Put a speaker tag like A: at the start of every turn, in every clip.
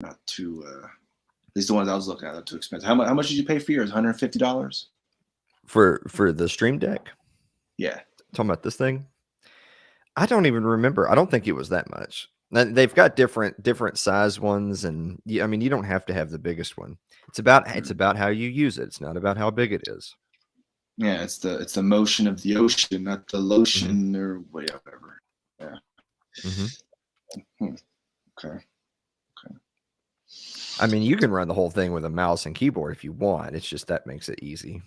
A: not too. At least the ones I was looking at are too expensive. How much did you pay for yours? $150
B: for the Stream Deck.
A: Yeah.
B: Talking about this thing, I don't even remember. I don't think it was that much. They've got different size ones, and I mean, you don't have to have the biggest one. It's about how you use it. It's not about how big it is.
A: Yeah, it's the motion of the ocean, not the lotion or whatever. Yeah. Okay.
B: I mean, you can run the whole thing with a mouse and keyboard if you want. It's just that makes it easy.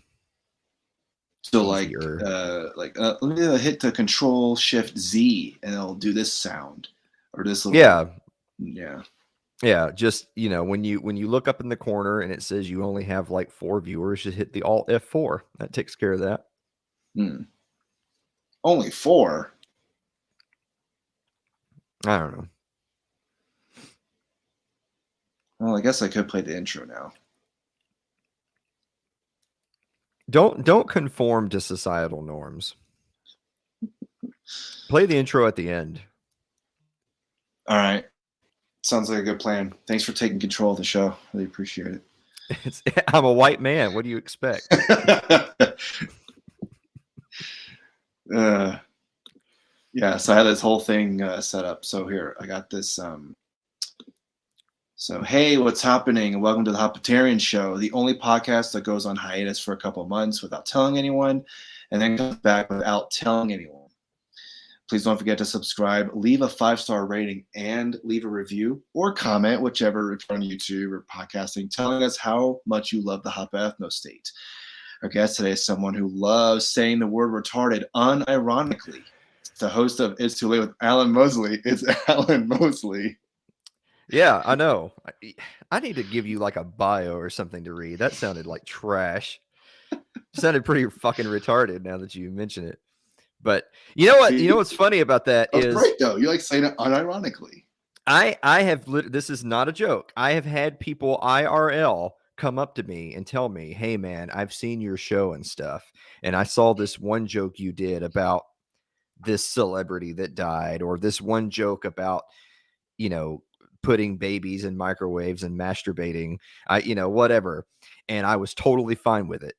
A: So let me hit the Control Shift Z and it'll do this sound or this little.
B: Yeah. Just when you look up in the corner and it says you only have like 4 viewers, just hit the Alt F4. That takes care of that.
A: Only 4.
B: I don't know.
A: Well, I guess I could play the intro now.
B: Don't conform to societal norms. Play the intro at the end.
A: All right. Sounds like a good plan. Thanks for taking control of the show. Really appreciate it.
B: I'm a white man. What do you expect?
A: Yeah, so I had this whole thing set up. So here, I got this. So, hey, what's happening? And welcome to the Hoppitarian Show, the only podcast that goes on hiatus for a couple of months without telling anyone and then comes back without telling anyone. Please don't forget to subscribe, leave a 5-star rating, and leave a review or comment, whichever, if you're on YouTube or podcasting, telling us how much you love the Hoppa Ethno State. Our guest today is someone who loves saying the word retarded unironically. It's the host of It's Too Late with Alan Mosley. It's Alan Mosley.
B: Yeah, I know. I need to give you like a bio or something to read. That sounded like trash. Sounded pretty fucking retarded now that you mention it. But you know what? You know what's funny about that is
A: right though. You like saying it unironically.
B: I have this is not a joke. I have had people IRL come up to me and tell me, "Hey man, I've seen your show and stuff, and I saw this one joke you did about this celebrity that died, or this one joke about, putting babies in microwaves and masturbating, whatever." And I was totally fine with it.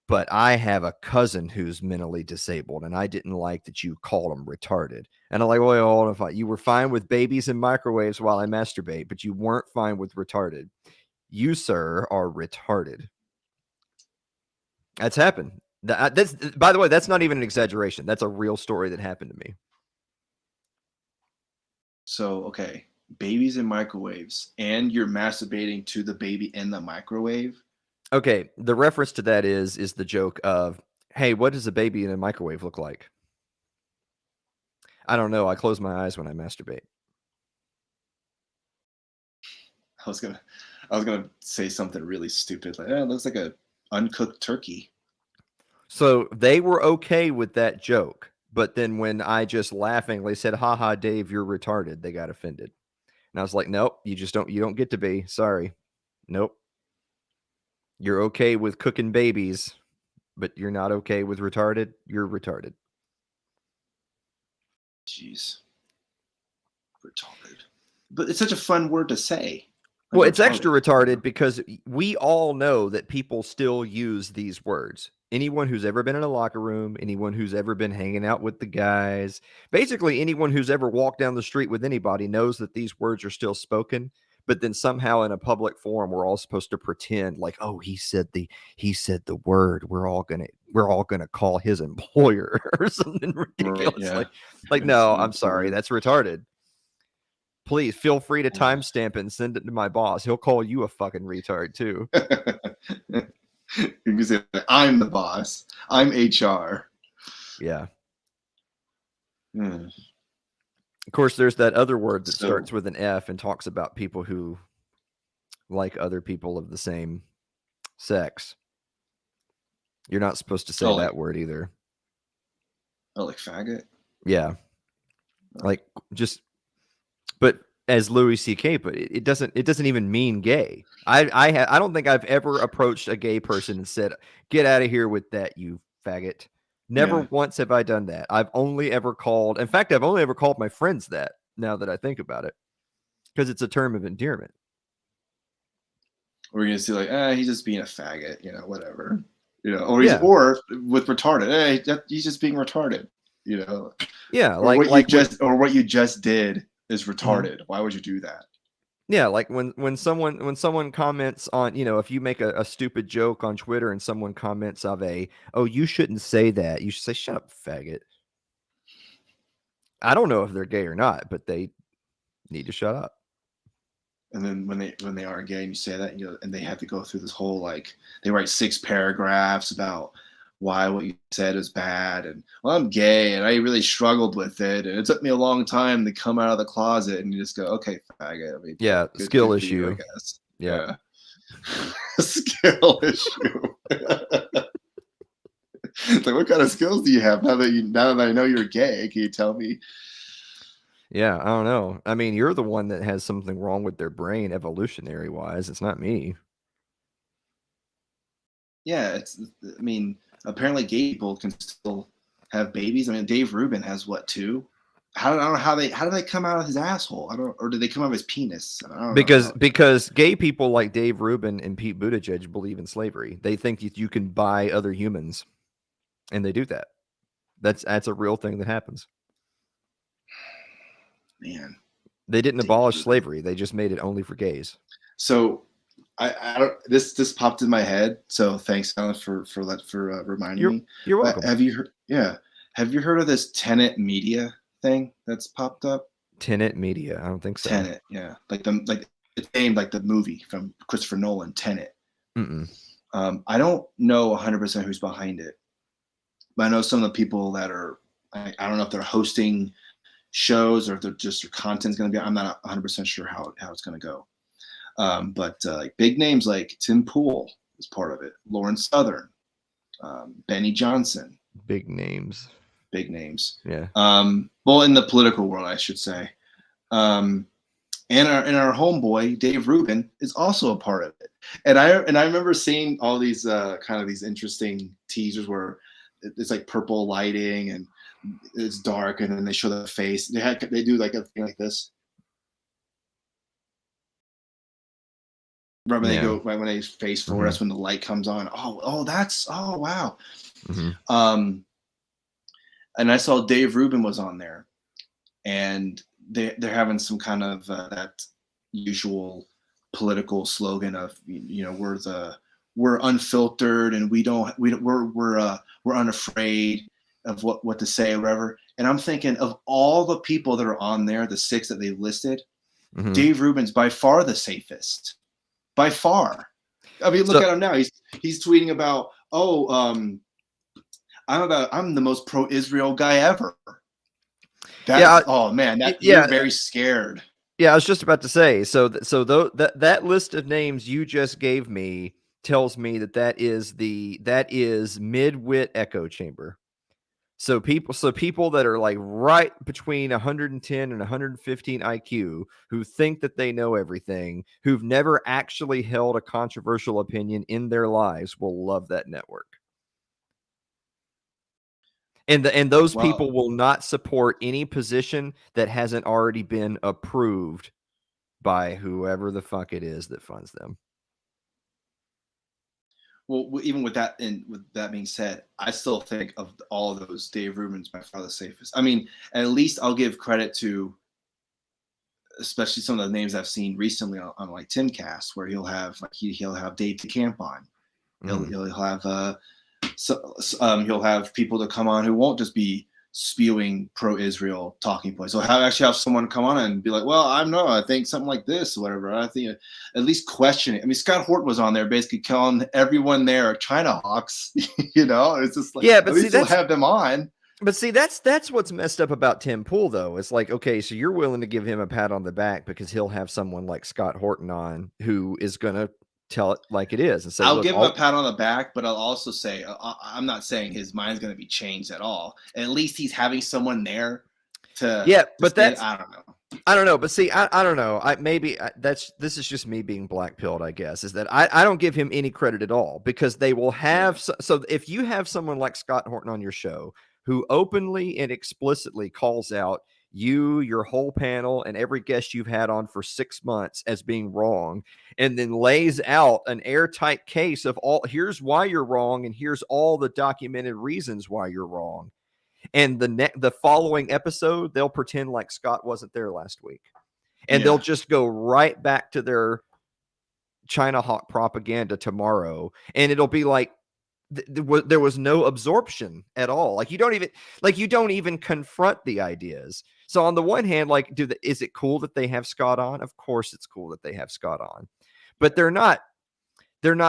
B: But I have a cousin who's mentally disabled, and I didn't like that you called him retarded. And I'm like, well, hold on. You were fine with babies and microwaves while I masturbate, but you weren't fine with retarded. You, sir, are retarded. That's happened. That's, by the way, that's not even an exaggeration. That's a real story that happened to me.
A: So, okay, babies in microwaves, and you're masturbating to the baby in the microwave?
B: Okay, the reference to that is the joke of, hey, what does a baby in a microwave look like? I don't know. I close my eyes when I masturbate.
A: I was gonna say something really stupid, like, it looks like a uncooked turkey.
B: So they were okay with that joke, but then when I just laughingly said, haha, Dave, you're retarded, they got offended. And I was like, nope, you don't get to be. Sorry. Nope. You're okay with cooking babies, but you're not okay with retarded. You're retarded.
A: Jeez. Retarded. But it's such a fun word to say.
B: Well, it's extra retarded because we all know that people still use these words. Anyone who's ever been in a locker room, anyone who's ever been hanging out with the guys, basically anyone who's ever walked down the street with anybody knows that these words are still spoken. But then somehow in a public forum, we're all supposed to pretend like, oh, he said the word. We're all gonna call his employer or something ridiculous.
A: Right, yeah.
B: Like, no, I'm sorry, that's retarded. Please feel free to timestamp it and send it to my boss. He'll call you a fucking retard too.
A: You can say, I'm the boss. I'm HR.
B: Yeah. Of course, there's that other word that starts with an F and talks about people who like other people of the same sex. You're not supposed to say that word either.
A: Oh, like faggot?
B: Yeah. Like just, but as Louis C.K. but it doesn't even mean gay. I don't think I've ever approached a gay person and said, get out of here with that, you faggot. Never once have I done that. I've only ever called my friends that, now that I think about it, because it's a term of endearment.
A: We're gonna see like, he's just being a faggot, whatever,
B: Yeah.
A: or with retarded, he's just being retarded,
B: Yeah,
A: or
B: like
A: what you just did is
B: Mhm.
A: retarded. Why would you do that?
B: Yeah, like when someone comments on, if you make a stupid joke on Twitter and someone comments oh, you shouldn't say that. You should say, shut up, faggot. I don't know if they're gay or not, but they need to shut up.
A: And then when they are gay and you say that, and they have to go through this whole they write 6 paragraphs about why what you said is bad, and well, I'm gay and I really struggled with it, and it took me a long time to come out of the closet, and you just go, okay, faggot. I mean,
B: Yeah, skill
A: good for you, I
B: issue.
A: guess.
B: Yeah.
A: Yeah. Skill issue. It's like, what kind of skills do you have now that I know you're gay? Can you tell me?
B: Yeah, I don't know. I mean, you're the one that has something wrong with their brain evolutionary wise. It's not me.
A: Yeah, I mean, apparently gay people can still have babies. I mean, Dave Rubin has what, 2? I don't know how do they come out of his asshole? Or did they come out of his penis? I don't know how.
B: Because gay people like Dave Rubin and Pete Buttigieg believe in slavery. They think that you can buy other humans, and they do that. That's a real thing that happens.
A: Man,
B: They didn't
A: Dave
B: abolish
A: Rubin.
B: slavery. They just made it only for gays.
A: So I don't. This popped in my head. So thanks, Alan, for reminding me.
B: You're welcome.
A: Have you heard? Yeah. Have you heard of this Tenet Media thing that's popped up?
B: Tenet Media. I don't think so.
A: Tenet, yeah, it's named like the movie from Christopher Nolan, Tenet.
B: Mm-mm.
A: I don't know 100% who's behind it, but I know some of the people that are. I don't know if they're hosting shows or if they're just their content's going to be. I'm not 100% sure how it's going to go. But like big names like Tim Pool is part of it, Lauren Southern, Benny Johnson,
B: Big names.
A: big names.
B: Yeah.
A: Well, in the political world, I should say. And our homeboy Dave Rubin is also a part of it. And I remember seeing all these kind of these interesting teasers where it's like purple lighting and it's dark, and then they show the face. They do like a thing like this. Right when they go, right when they face forward, that's when the light comes on. Oh, wow.
B: Mm-hmm.
A: And I saw Dave Rubin was on there, and they're having some kind of that usual political slogan of we're unfiltered and we're unafraid of what to say or whatever. And I'm thinking of all the people that are on there, the 6 that they listed, Dave Rubin's by far the safest. By far. I mean, look at him now. He's tweeting about, I'm the most pro-Israel guy ever. Oh man, you're very scared.
B: Yeah, I was just about to say. So that list of names you just gave me tells me that is mid-wit echo chamber. So people that are like right between 110 and 115 IQ, who think that they know everything, who've never actually held a controversial opinion in their lives, will love that network. And those people will not support any position that hasn't already been approved by whoever the fuck it is that funds them.
A: Well, even with that being said, I still think of all of those, Dave Rubin's by far the safest. I mean, at least I'll give credit to, especially some of the names I've seen recently on like Timcast, where he'll have Dave DeCamp on. He'll have he'll have people to come on who won't just be spewing pro-Israel talking points. So actually have someone come on and be like, well, I think something like this or whatever. I think at least question it. I mean, Scott Horton was on there basically calling everyone there China hawks, it's just like, yeah, but at least they'll have them on.
B: But see, that's what's messed up about Tim Pool, though. It's like, okay, so you're willing to give him a pat on the back because he'll have someone like Scott Horton on who is going to tell it like it is and say,
A: I'll give him a pat on the back, but I'll also say I'm not saying his mind's going to be changed at all. At least he's having someone there to.
B: Yeah, but that's
A: I don't know.
B: I don't know, but see, I don't know. This is just me being black-pilled, I guess, is that I don't give him any credit at all because they will have. So if you have someone like Scott Horton on your show who openly and explicitly calls out you, your whole panel, and every guest you've had on for 6 months as being wrong, and then lays out an airtight case of all, here's why you're wrong, and here's all the documented reasons why you're wrong. And the following episode, they'll pretend like Scott wasn't there last week. And they'll just go right back to their China Hawk propaganda tomorrow. And it'll be like, there was no absorption at all. Like you don't even confront the ideas. So on the one hand, like, is it cool that they have Scott on? Of course it's cool that they have Scott on, but they're not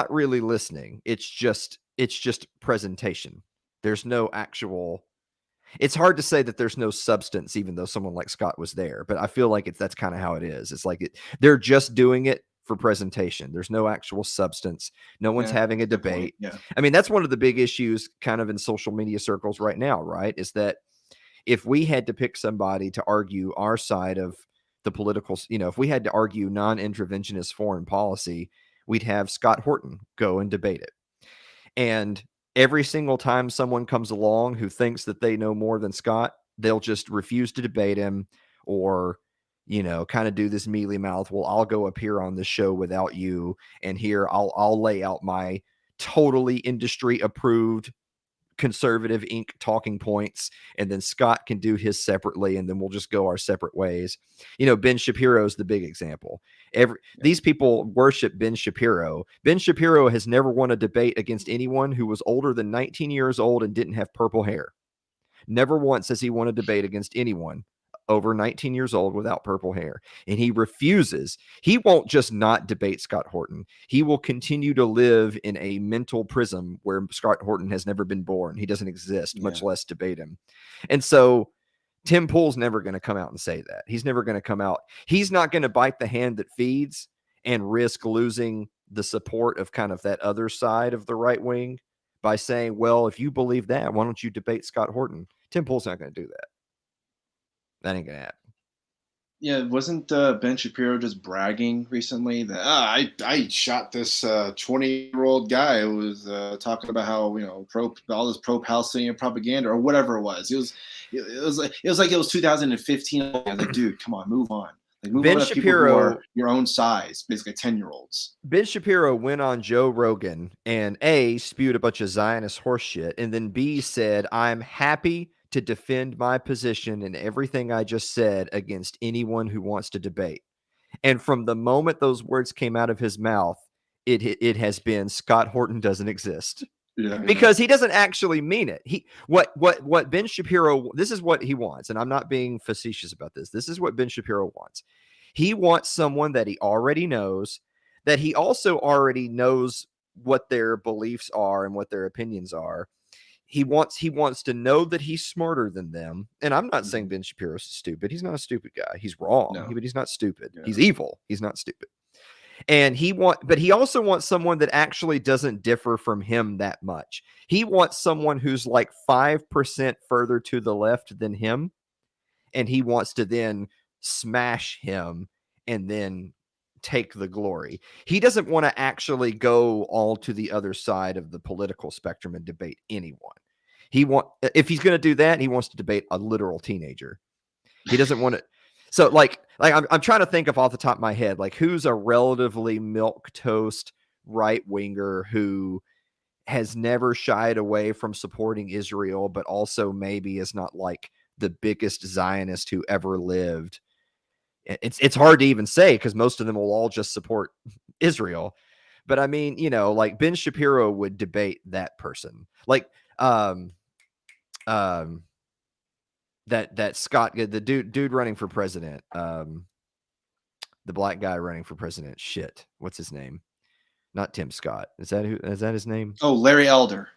B: really listening. It's just presentation. There's no actual, it's hard to say that there's no substance, even though someone like Scott was there, but I feel like that's kind of how it is. It's like they're just doing it for presentation. There's no actual substance. No one's having a debate.
A: Yeah.
B: I mean, that's one of the big issues kind of in social media circles right now, right? Is that if we had to pick somebody to argue our side of the political, if we had to argue non-interventionist foreign policy, we'd have Scott Horton go and debate it. And every single time someone comes along who thinks that they know more than Scott, they'll just refuse to debate him, or kind of do this mealy mouth. Well, I'll go up here on the show without you, and here I'll lay out my totally industry approved conservative ink talking points, and then Scott can do his separately, and then we'll just go our separate ways. Ben Shapiro's the big example. These people worship Ben Shapiro. Ben Shapiro has never won a debate against anyone who was older than 19 years old and didn't have purple hair. Never once has he won a debate against anyone over 19 years old without purple hair. And he refuses. He won't just not debate Scott Horton. He will continue to live in a mental prism where Scott Horton has never been born. He doesn't exist, much less debate him. And so Tim Pool's never going to come out and say that. He's never going to come out. He's not going to bite the hand that feeds and risk losing the support of kind of that other side of the right wing by saying, well, if you believe that, why don't you debate Scott Horton? Tim Pool's not going to do that. That ain't gonna happen.
A: Yeah, wasn't Ben Shapiro just bragging recently that I shot this 20-year-old guy who was talking about how all this pro-Palestinian propaganda or whatever it was. It was like it was 2015. I was like, dude, come on, move on. Like, move on to people who are your own size, basically 10-year-olds.
B: Ben Shapiro went on Joe Rogan and A, spewed a bunch of Zionist horseshit, and then B, said, I'm happy to defend my position and everything I just said against anyone who wants to debate. And from the moment those words came out of his mouth, it has been Scott Horton doesn't exist. Because he doesn't actually mean it. What Ben Shapiro, this is what he wants, and I'm not being facetious about this. This is what Ben Shapiro wants. He wants someone that he already knows, that he also already knows what their beliefs are and what their opinions are. He wants to know that he's smarter than them. And I'm not saying Ben Shapiro's stupid. He's not a stupid guy. He's wrong, but he's not stupid. Yeah. He's evil. He's not stupid. And but he also wants someone that actually doesn't differ from him that much. He wants someone who's like 5% further to the left than him. And he wants to then smash him and then take the glory. He doesn't want to actually go all to the other side of the political spectrum and debate anyone. If he's going to do that, he wants to debate a literal teenager. He doesn't want to. So like I'm trying to think of off the top of my head, like who's a relatively milquetoast right winger who has never shied away from supporting Israel, but also maybe is not like the biggest Zionist who ever lived. It's hard to even say because most of them will all just support Israel. But I mean, like Ben Shapiro would debate that person. Like that Scott, the dude running for president, the black guy running for president. Shit, what's his name? Not Tim Scott. Is that his name?
A: Oh, Larry Elder.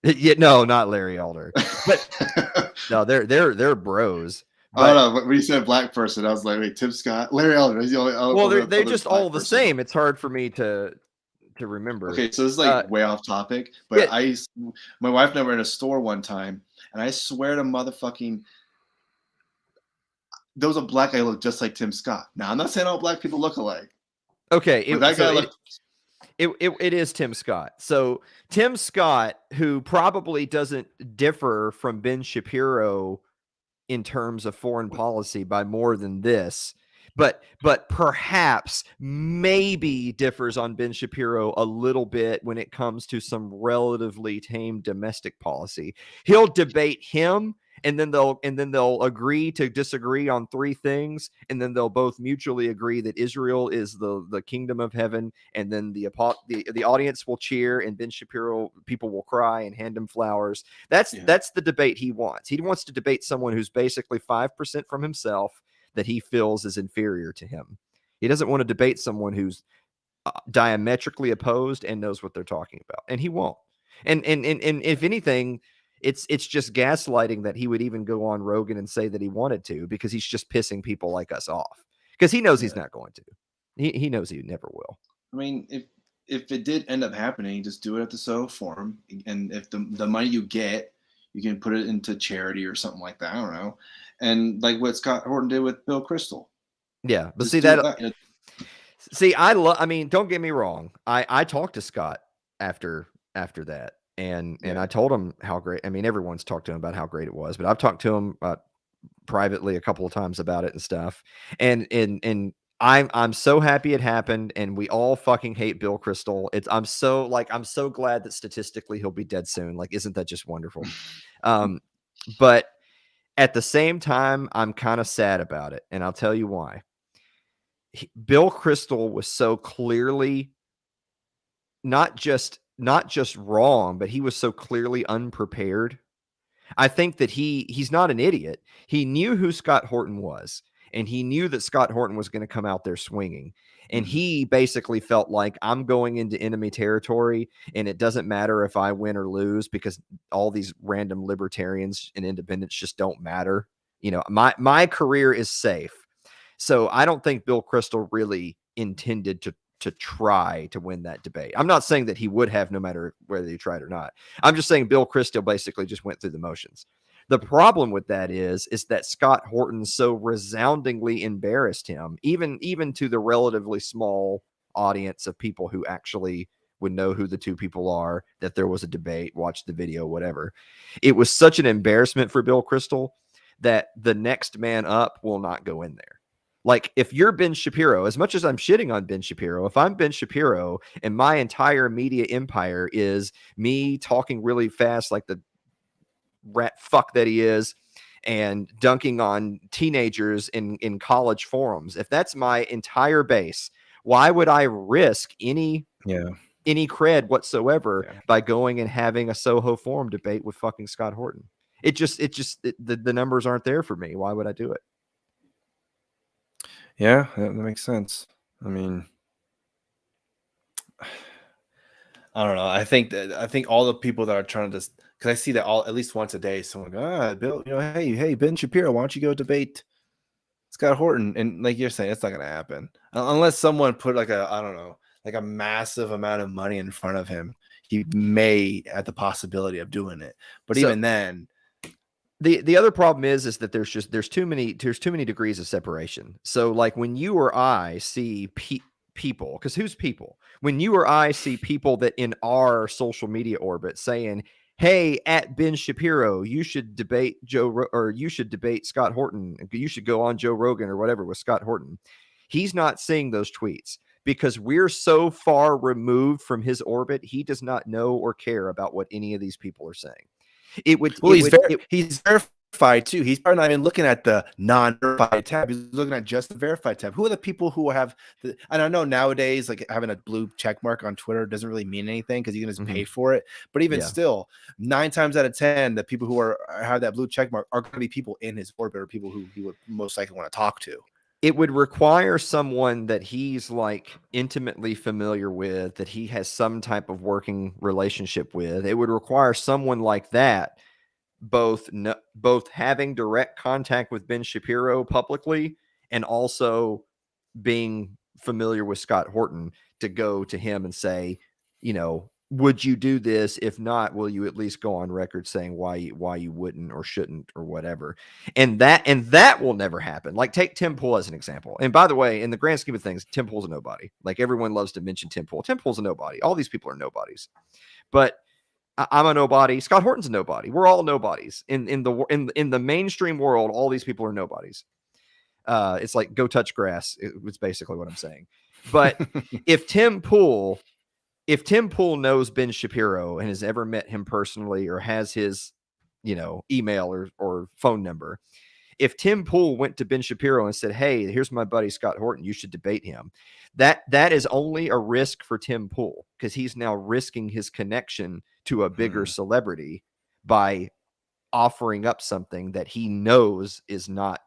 B: Yeah, no, not Larry Elder. But no, they're bros.
A: But, oh no! When you said black person, I was like, wait, Tim Scott, Larry Elder. He's the only.
B: Well, they're just all the same. It's hard for me to remember.
A: Okay, so this is like way off topic, but yeah. My wife and I were in a store one time, and I swear to motherfucking, there was a black guy who looked just like Tim Scott. Now I'm not saying all black people look alike.
B: Okay, it is Tim Scott. So Tim Scott, who probably doesn't differ from Ben Shapiro in terms of foreign policy by more than this, but perhaps maybe differs on Ben Shapiro a little bit when it comes to some relatively tame domestic policy. He'll debate him, and then they'll agree to disagree on three things, and then they'll both mutually agree that Israel is the kingdom of heaven, and then the audience will cheer, and Ben Shapiro people will cry and hand him flowers. That's the debate he wants. He wants to debate someone who's basically 5% from himself that he feels is inferior to him. He doesn't want to debate someone who's diametrically opposed and knows what they're talking about, and he won't. And if anything, it's just gaslighting that he would even go on Rogan and say that he wanted to, because he's just pissing people like us off, because he knows he's not going to. He knows he never will.
A: I mean, if it did end up happening, just do it at the Soho Forum, and if the money you get, you can put it into charity or something like that. I don't know. And like what Scott Horton did with Bill Kristol.
B: Yeah, but see that. See, I mean, don't get me wrong. I talked to Scott after that, and I told him how great. I mean, everyone's talked to him about how great it was, but I've talked to him privately a couple of times about it and stuff. And I'm so happy it happened, and we all fucking hate Bill Kristol. I'm so glad that statistically he'll be dead soon. Like, isn't that just wonderful? But at the same time, I'm kind of sad about it, and I'll tell you why. Bill Kristol was so clearly not just wrong, but he was so clearly unprepared. I think that he's not an idiot. He knew who Scott Horton was, and he knew that Scott Horton was going to come out there swinging. And he basically felt like, I'm going into enemy territory, and it doesn't matter if I win or lose, because all these random libertarians and independents just don't matter. You know, my career is safe. So I don't think Bill Kristol really intended to try to win that debate. I'm not saying that he would have, no matter whether he tried or not. I'm just saying Bill Kristol basically just went through the motions. The problem with that is that Scott Horton so resoundingly embarrassed him, even to the relatively small audience of people who actually would know who the two people are, that there was a debate, watch the video, whatever. It was such an embarrassment for Bill Kristol that the next man up will not go in there. Like, if you're Ben Shapiro, as much as I'm shitting on Ben Shapiro, if I'm Ben Shapiro and my entire media empire is me talking really fast like the rat fuck that he is, and dunking on teenagers in college forums, if that's my entire base, why would I risk any cred whatsoever by going and having a Soho Forum debate with fucking Scott Horton? The numbers aren't there for me. Why would I do it?
C: Yeah, that makes sense. I mean, I don't know. I think all the people that are trying to, because I see that at least once a day, someone go, Bill, hey, Ben Shapiro, why don't you go debate Scott Horton? And like you're saying, it's not going to happen unless someone put like a massive amount of money in front of him. He may have the possibility of doing it, but even then.
B: The other problem is that there's too many degrees of separation. So like when you or I see people, because who's people? When you or I see people that in our social media orbit saying, hey, at Ben Shapiro, you should debate you should debate Scott Horton. You should go on Joe Rogan or whatever with Scott Horton. He's not seeing those tweets because we're so far removed from his orbit. He does not know or care about what any of these people are saying. He's
C: verified too. He's probably not even looking at the non-verified tab. He's looking at just the verified tab. Who are the people who have and I know nowadays, like, having a blue check mark on Twitter doesn't really mean anything because you can just pay for it. But even still, 9 times out of 10, the people who have that blue check mark are going to be people in his orbit or people who he would most likely want to talk to.
B: It would require someone that he's like intimately familiar with, that he has some type of working relationship with. It would require someone like that, both having direct contact with Ben Shapiro publicly and also being familiar with Scott Horton, to go to him and say, would you do this? If not, will you at least go on record saying why you wouldn't or shouldn't or whatever? And that will never happen. Like, take Tim Pool as an example. And by the way, in the grand scheme of things, Tim Pool's a nobody. Like, everyone loves to mention Tim Pool. Tim Pool's a nobody. All these people are nobodies. But I'm a nobody. Scott Horton's a nobody. We're all nobodies in the mainstream world. All these people are nobodies. It's like go touch grass. It was basically what I'm saying. But if Tim Pool knows Ben Shapiro and has ever met him personally or has his, email or phone number, if Tim Pool went to Ben Shapiro and said, "Hey, here's my buddy Scott Horton, you should debate him," that is only a risk for Tim Pool because he's now risking his connection to a bigger celebrity by offering up something that he knows is not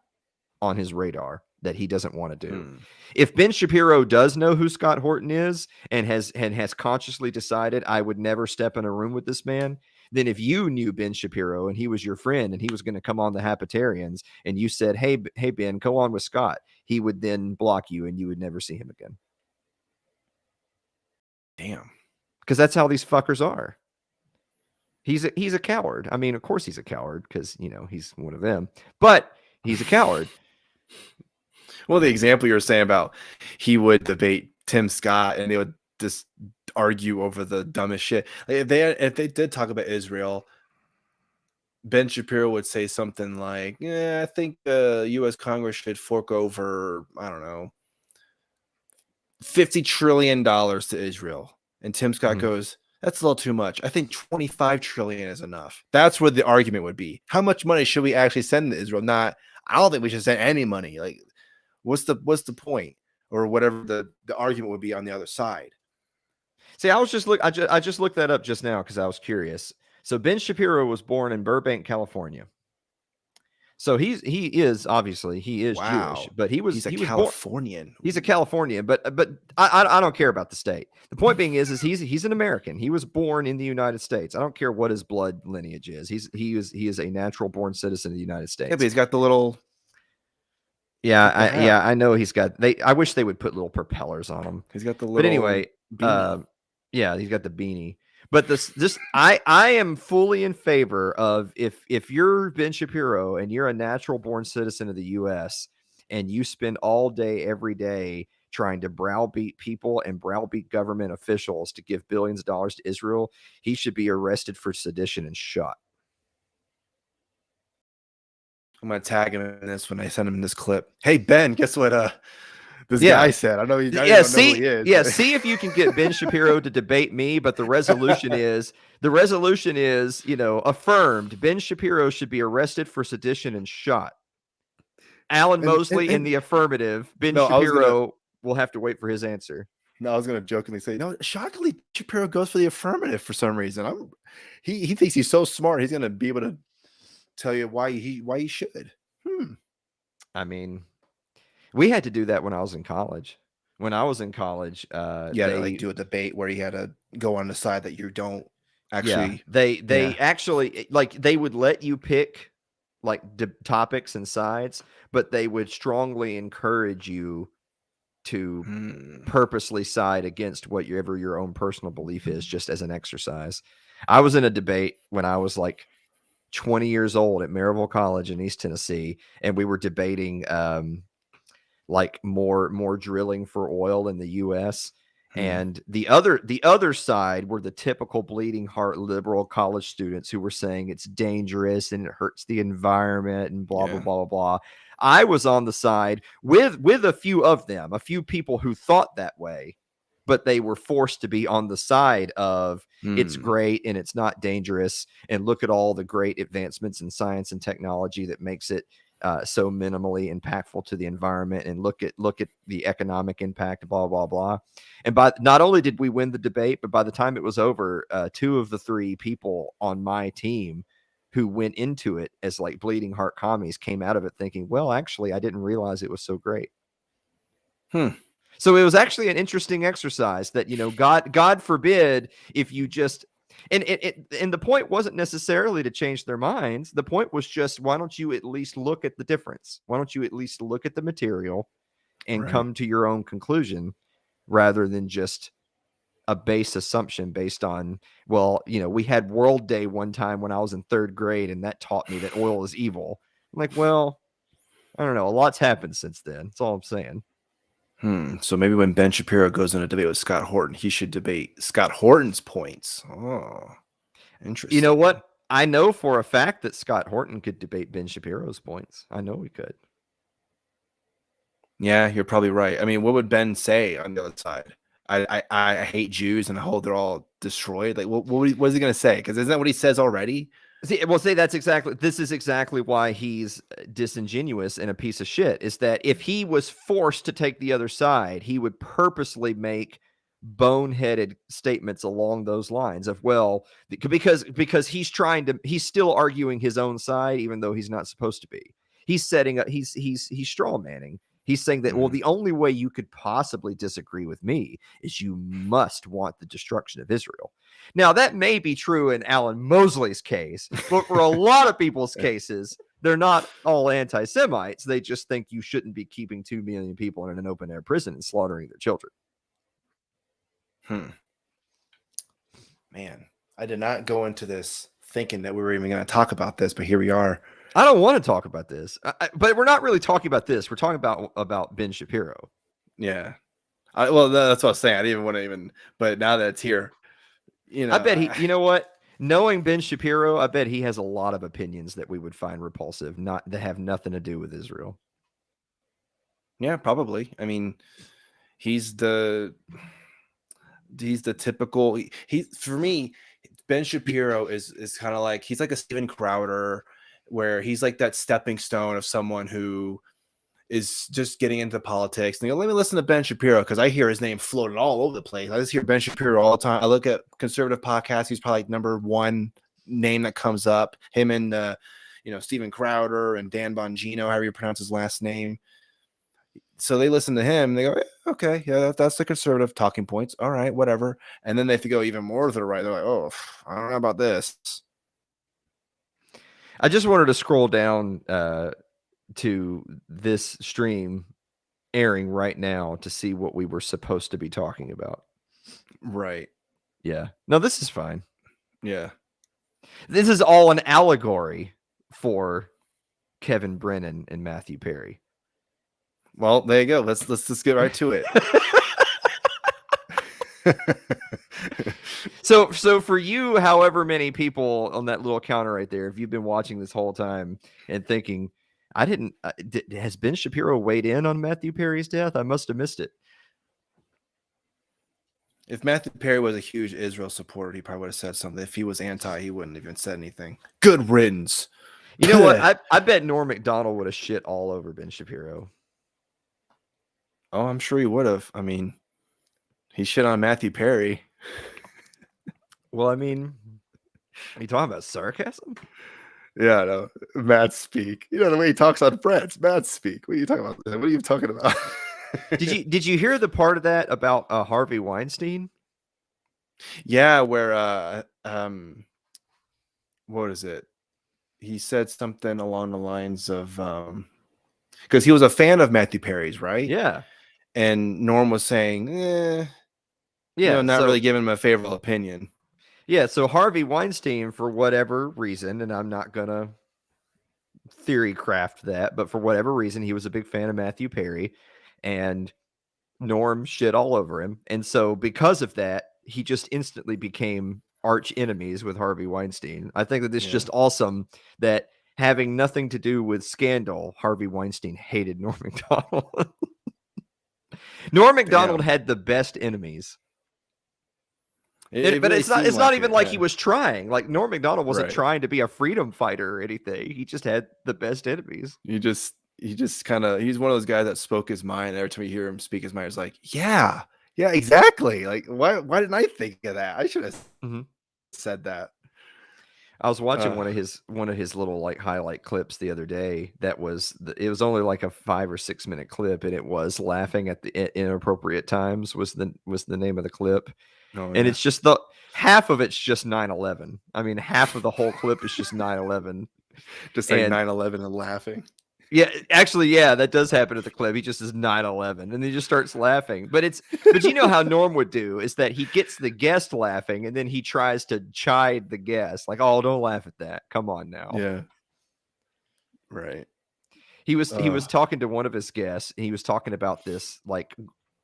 B: on his radar, that he doesn't want to do. If Ben Shapiro does know who Scott Horton is and has consciously decided I would never step in a room with this man, then if you knew Ben Shapiro and he was your friend and he was going to come on the Happatarians and you said, hey Ben, go on with Scott, he would then block you and you would never see him again.
C: Damn.
B: Because that's how these fuckers are. He's a coward. I mean, of course he's a coward because, he's one of them, but he's a coward.
C: Well, the example you were saying about he would debate Tim Scott and they would just argue over the dumbest shit. Like if they did talk about Israel, Ben Shapiro would say something like, "Yeah, I think the U.S. Congress should fork over, I don't know, $50 trillion to Israel." And Tim Scott goes, "That's a little too much. I think 25 trillion is enough." That's where the argument would be. How much money should we actually send to Israel? I don't think we should send any money. Like, what's the point? Or whatever the argument would be on the other side.
B: See, I just looked that up just now because I was curious. So Ben Shapiro was born in Burbank, California. So he is obviously Jewish, but he's a
C: Californian.
B: He's a Californian, but I don't care about the state. The point being is he's an American. He was born in the United States. I don't care what his blood lineage is. He is a natural born citizen of the United States.
C: Yeah, but he's got the little.
B: Yeah, I know he's got. I wish they would put little propellers on him.
C: He's got the little.
B: But anyway, yeah, he's got the beanie. But I am fully in favor of if you're Ben Shapiro and you're a natural born citizen of the U.S. and you spend all day every day trying to browbeat people and browbeat government officials to give billions of dollars to Israel, he should be arrested for sedition and shot.
C: I'm gonna tag him in this when I send him this clip. Hey Ben, guess what? This guy said. I know he. I don't know who he is.
B: Yeah, see if you can get Ben Shapiro to debate me. But the resolution is, affirmed. Ben Shapiro should be arrested for sedition and shot. Alan Mosley in the affirmative. Ben Shapiro will have to wait for his answer.
C: No, I was gonna jokingly say, no, shockingly, Shapiro goes for the affirmative for some reason. He thinks he's so smart. He's gonna be able to tell you why he should.
B: I mean, we had to do that when I was in college. When I was in college,
C: they do a debate where you had to go on the side that you don't actually.
B: Yeah, they actually they would let you pick topics and sides, but they would strongly encourage you to purposely side against whatever your own personal belief is, just as an exercise. I was in a debate when I was 20 years old at Maryville College in East Tennessee, and we were debating more drilling for oil in the US. And the other side were the typical bleeding heart liberal college students who were saying it's dangerous and it hurts the environment and blah blah blah blah blah. I was on the side with a few of them, a few people who thought that way, but they were forced to be on the side of it's great and it's not dangerous, and look at all the great advancements in science and technology that makes it so minimally impactful to the environment, and look at the economic impact, blah blah blah. And not only did we win the debate, but by the time it was over, two of the three people on my team who went into it as bleeding heart commies came out of it thinking, well, actually, I didn't realize it was so great. So it was actually an interesting exercise that, God forbid if you just, and the point wasn't necessarily to change their minds. The point was just, why don't you at least look at the difference? Why don't you at least look at the material and come to your own conclusion rather than just a base assumption based on, we had World Day one time when I was in third grade and that taught me that oil is evil. I'm well, I don't know. A lot's happened since then. That's all I'm saying.
C: So maybe when Ben Shapiro goes in a debate with Scott Horton, he should debate Scott Horton's points. Oh, Interesting.
B: You know what? I know for a fact that Scott Horton could debate Ben Shapiro's points. I know he could.
C: Yeah, you're probably right. I mean, what would Ben say on the other side? I hate Jews and I hope they're all destroyed. Like, what is he going to say? Because isn't that what he says already?
B: See, this is exactly why he's disingenuous and a piece of shit, is that if he was forced to take the other side, he would purposely make boneheaded statements along those lines of, well, because he's still arguing his own side, even though he's not supposed to be. He's setting up, he's straw manning. He's saying that, well, the only way you could possibly disagree with me is you must want the destruction of Israel. Now, that may be true in Alan Mosley's case, but for a lot of people's cases, they're not all anti-Semites. They just think you shouldn't be keeping 2 million people in an open-air prison and slaughtering their children.
C: Man, I did not go into this thinking that we were even going to talk about this, but here we are.
B: I don't want to talk about this, but we're not really talking about this. We're talking about Ben Shapiro.
C: Yeah. Well, that's what I was saying. I didn't even want to even, but now that it's here,
B: I bet you know what? Knowing Ben Shapiro, I bet he has a lot of opinions that we would find repulsive, that have nothing to do with Israel.
C: Yeah, probably. I mean, he's the typical, for me, Ben Shapiro is kind of like, he's like a Steven Crowder, where he's like that stepping stone of someone who is just getting into politics. And let me listen to Ben Shapiro, because I hear his name floated all over the place. I just hear Ben Shapiro all the time. I look at conservative podcasts. He's probably like number one name that comes up. Him and Steven Crowder and Dan Bongino, however you pronounce his last name. So they listen to him. And they go, okay, yeah, that's the conservative talking points. All right, whatever. And then they go even more to the right. They're like, oh, I don't know about this.
B: I just wanted to scroll down to this stream airing right now to see what we were supposed to be talking about.
C: Right.
B: Yeah. No, this is fine.
C: Yeah.
B: This is all an allegory for Kevin Brennan and Matthew Perry.
C: Well, there you go. Let's just get right to it.
B: So for you, however many people on that little counter right there, if you've been watching this whole time and thinking, has Ben Shapiro weighed in on Matthew Perry's death? I must have missed it.
C: If Matthew Perry was a huge Israel supporter, he probably would have said something. If he was anti, he wouldn't have even said anything. Good riddance.
B: You know what? I bet Norm Macdonald would have shit all over Ben Shapiro.
C: Oh, I'm sure he would have. I mean, he shit on Matthew Perry.
B: Well, I mean, are you talking about sarcasm?
C: Yeah, no. Matt speak. You know the way he talks on Friends. Matt speak. What are you talking about? What are you talking about?
B: Did you hear the part of that about Harvey Weinstein?
C: Yeah, where what is it? He said something along the lines of because he was a fan of Matthew Perry's, right?
B: Yeah.
C: And Norm was saying, not really giving him a favorable opinion.
B: Yeah, so Harvey Weinstein, for whatever reason, and I'm not going to theory craft that, but for whatever reason, he was a big fan of Matthew Perry, and Norm shit all over him. And so because of that, he just instantly became arch enemies with Harvey Weinstein. I think that it's just awesome that, having nothing to do with scandal, Harvey Weinstein hated Norm Macdonald. Norm Macdonald had the best enemies. But it's not even like he was trying. Like, Norm Macdonald wasn't trying to be a freedom fighter or anything. He just had the best enemies.
C: He just kind of, he's one of those guys that spoke his mind. Every time you hear him speak his mind, it's like, yeah, exactly. Like, why didn't I think of that? I should have said that.
B: I was watching one of his little like highlight clips the other day. It was only like a 5 or 6 minute clip, and it was laughing at the inappropriate times was the name of the clip. Oh, and it's just half of it's just 9/11. I mean, half of the whole clip is just 9/11.
C: Just saying 9/11 and laughing.
B: Yeah, actually, yeah, that does happen at the clip. He just says 9/11 and he just starts laughing. But you know how Norm would do is that he gets the guest laughing and then he tries to chide the guest, like, "Oh, don't laugh at that. Come on now."
C: Yeah. Right.
B: He was talking to one of his guests, and he was talking about this like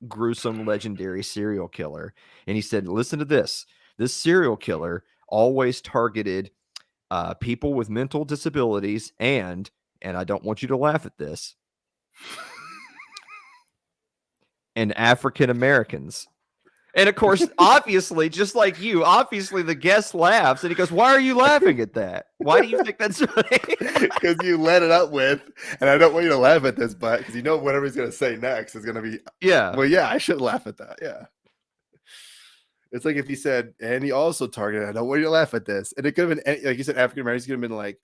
B: gruesome legendary serial killer, and he said, "Listen to this. This serial killer always targeted people with mental disabilities and I don't want you to laugh at this, and African Americans. And of course, obviously, just like you, obviously the guest laughs and he goes, "Why are you laughing at that? Why do you think that's funny?"
C: Because you let it up with, and I don't want you to laugh at this, but because you know whatever he's going to say next is going to be,
B: Yeah.
C: well, yeah, I should laugh at that. Yeah. It's like if he said, and he also targeted, I don't want you to laugh at this. And it could have been, like you said, African Americans could have been like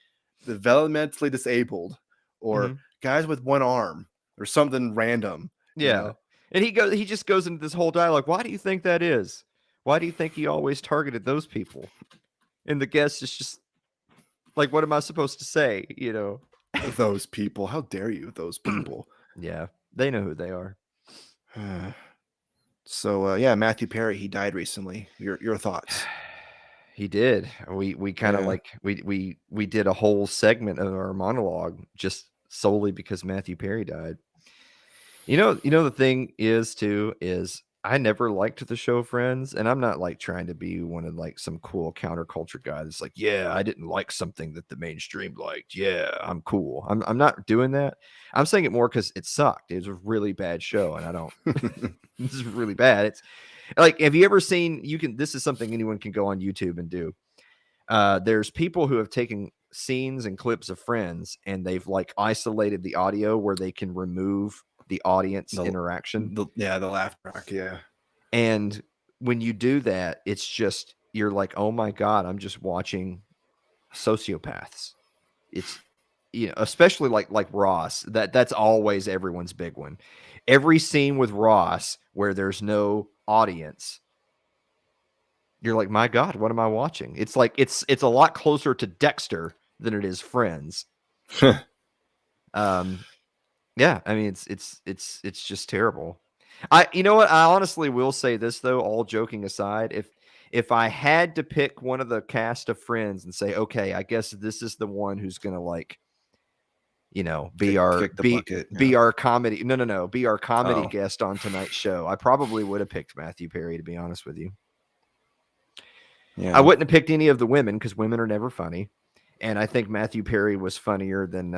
C: developmentally disabled or guys with one arm or something random.
B: Yeah.
C: You know?
B: And he just goes into this whole dialogue. Why do you think that is? Why do you think he always targeted those people? And the guest is just like, what am I supposed to say? You know,
C: those people. How dare you, those people?
B: Yeah, they know who they are.
C: So yeah, Matthew Perry, he died recently. Your thoughts?
B: He did. We kind of like we did a whole segment of our monologue just solely because Matthew Perry died. You know the thing is I never liked the show Friends, and I'm not like trying to be one of like some cool counterculture guy that's like, yeah, I didn't like something that the mainstream liked. Yeah, I'm cool. I'm not doing that. I'm saying it more because it sucked. It was a really bad show, and I don't. This is really bad. It's like, have you ever seen? This is something anyone can go on YouTube and do. There's people who have taken scenes and clips of Friends, and they've like isolated the audio where they can remove the audience interaction.
C: The laugh track, yeah.
B: And when you do that, it's just, you're like, oh my God, I'm just watching sociopaths. It's, especially like Ross, that's always everyone's big one. Every scene with Ross where there's no audience, you're like, my God, what am I watching? It's like, it's a lot closer to Dexter than it is Friends. Yeah, I mean, it's just terrible. You know what? I honestly will say this though, all joking aside, if I had to pick one of the cast of Friends and say, okay, I guess this is the one who's gonna like, be our comedy. No, be our comedy guest on tonight's show. I probably would have picked Matthew Perry, to be honest with you. Yeah, I wouldn't have picked any of the women because women are never funny, and I think Matthew Perry was funnier than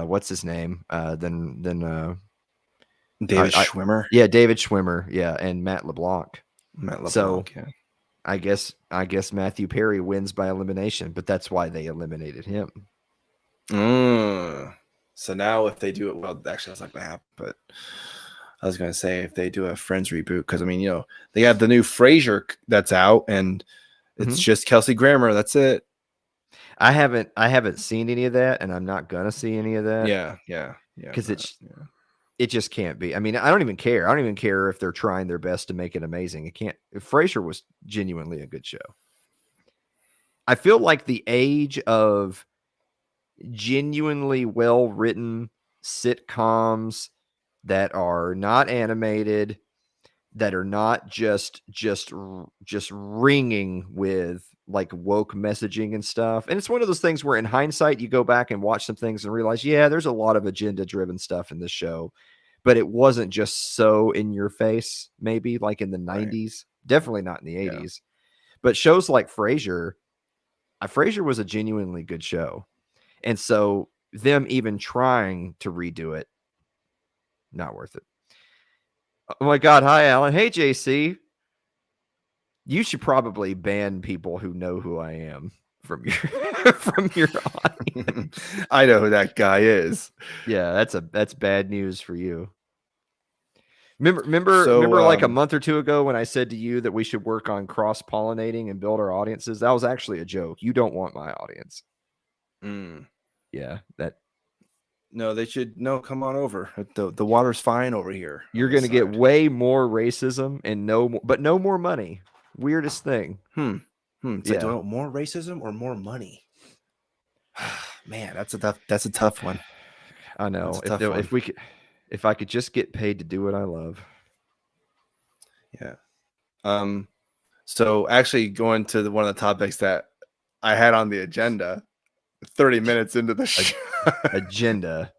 B: what's his name? Than
C: David Schwimmer.
B: Yeah, David Schwimmer. Yeah, and Matt LeBlanc.
C: So, yeah.
B: I guess Matthew Perry wins by elimination, but that's why they eliminated him.
C: So now if they do it, well, actually that's not going to happen, but I was going to say if they do a Friends reboot, because I mean, they have the new Frasier that's out, and it's just Kelsey Grammer. That's it.
B: I haven't seen any of that, and I'm not gonna see any of that.
C: Yeah.
B: Because it just can't be. I mean, I don't even care. I don't even care if they're trying their best to make it amazing. It can't. Frasier was genuinely a good show. I feel like the age of genuinely well-written sitcoms that are not animated, that are not just ringing with like woke messaging and stuff. And it's one of those things where in hindsight, you go back and watch some things and realize, yeah, there's a lot of agenda driven stuff in this show, but it wasn't just so in your face, maybe like in the 90s, definitely not in the 80s, but shows like Frasier was a genuinely good show. And so them even trying to redo it, not worth it. Oh my God. Hi, Alan. Hey, JC. You should probably ban people who know who I am from your audience.
C: I know who that guy is.
B: Yeah, that's bad news for you. Remember like a month or two ago when I said to you that we should work on cross-pollinating and build our audiences? That was actually a joke. You don't want my audience. Yeah,
C: no, they should come on over. The water's fine over here.
B: You're going to get way more racism and no more money. Weirdest thing.
C: It's like, more racism or more money? Man, that's a tough one.
B: I know. If I could just get paid to do what I love.
C: Yeah. So actually going to one of the topics that I had on the agenda 30 minutes into the show.
B: Agenda.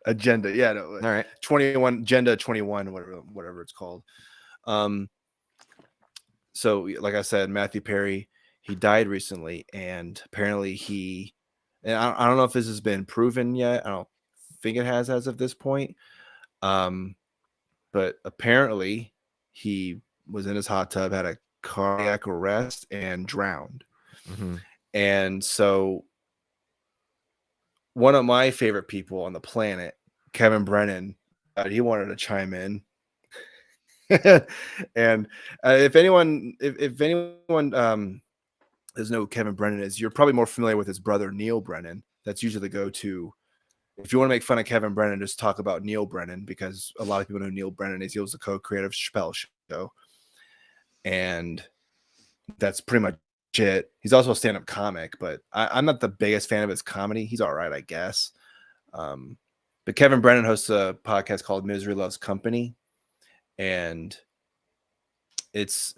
C: Yeah. No,
B: all right.
C: 21 agenda 21, whatever it's called. So like I said, Matthew Perry, he died recently, and apparently and I don't know if this has been proven yet. I don't think it has as of this point. But apparently he was in his hot tub, had a cardiac arrest, and drowned.
B: Mm-hmm.
C: And so one of my favorite people on the planet, Kevin Brennan, he wanted to chime in. And if anyone doesn't know who Kevin Brennan is, you're probably more familiar with his brother Neil Brennan. That's usually the go-to. If you want to make fun of Kevin Brennan, just talk about Neil Brennan, because a lot of people know who Neil Brennan is. He was the co-creator of Chappelle's Show, and that's pretty much it. He's also a stand-up comic, but I'm not the biggest fan of his comedy. He's all right, I guess. But Kevin Brennan hosts a podcast called Misery Loves Company, and it's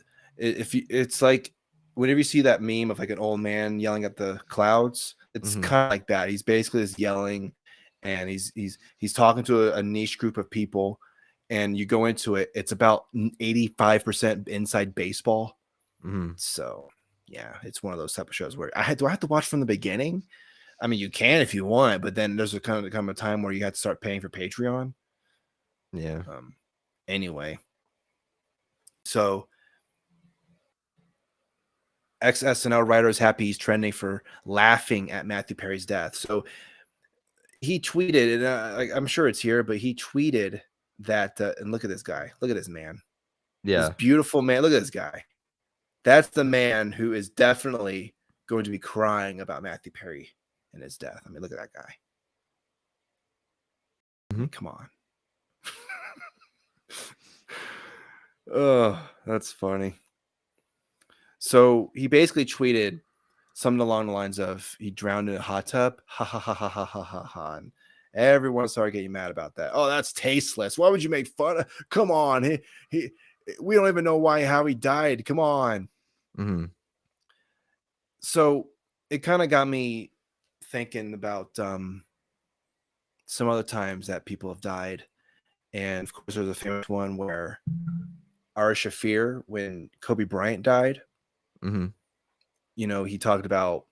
C: like whenever you see that meme of like an old man yelling at the clouds, it's kind of like that. He's basically just yelling, and he's talking to a niche group of people, and you go into it, it's about 85% inside baseball. So yeah, it's one of those type of shows where do I have to watch from the beginning? I mean, you can if you want, but then there's come a time where you have to start paying for Patreon.
B: Yeah.
C: Anyway, so ex-SNL writer is happy he's trending for laughing at Matthew Perry's death. So he tweeted, and I'm sure it's here, but he tweeted that, and look at this guy. Look at this man.
B: Yeah.
C: This beautiful man. Look at this guy. That's the man who is definitely going to be crying about Matthew Perry and his death. I mean, look at that guy. I mean, come on. Oh, that's funny. So he basically tweeted something along the lines of, he drowned in a hot tub. Ha ha ha ha ha ha ha ha. And everyone started getting mad about that. Oh, that's tasteless. Why would you make fun of? Come on. We don't even know how he died. Come on. So it kind of got me thinking about some other times that people have died. And of course, there's a famous one where Ari Shaffir, when Kobe Bryant died, you know, he talked about,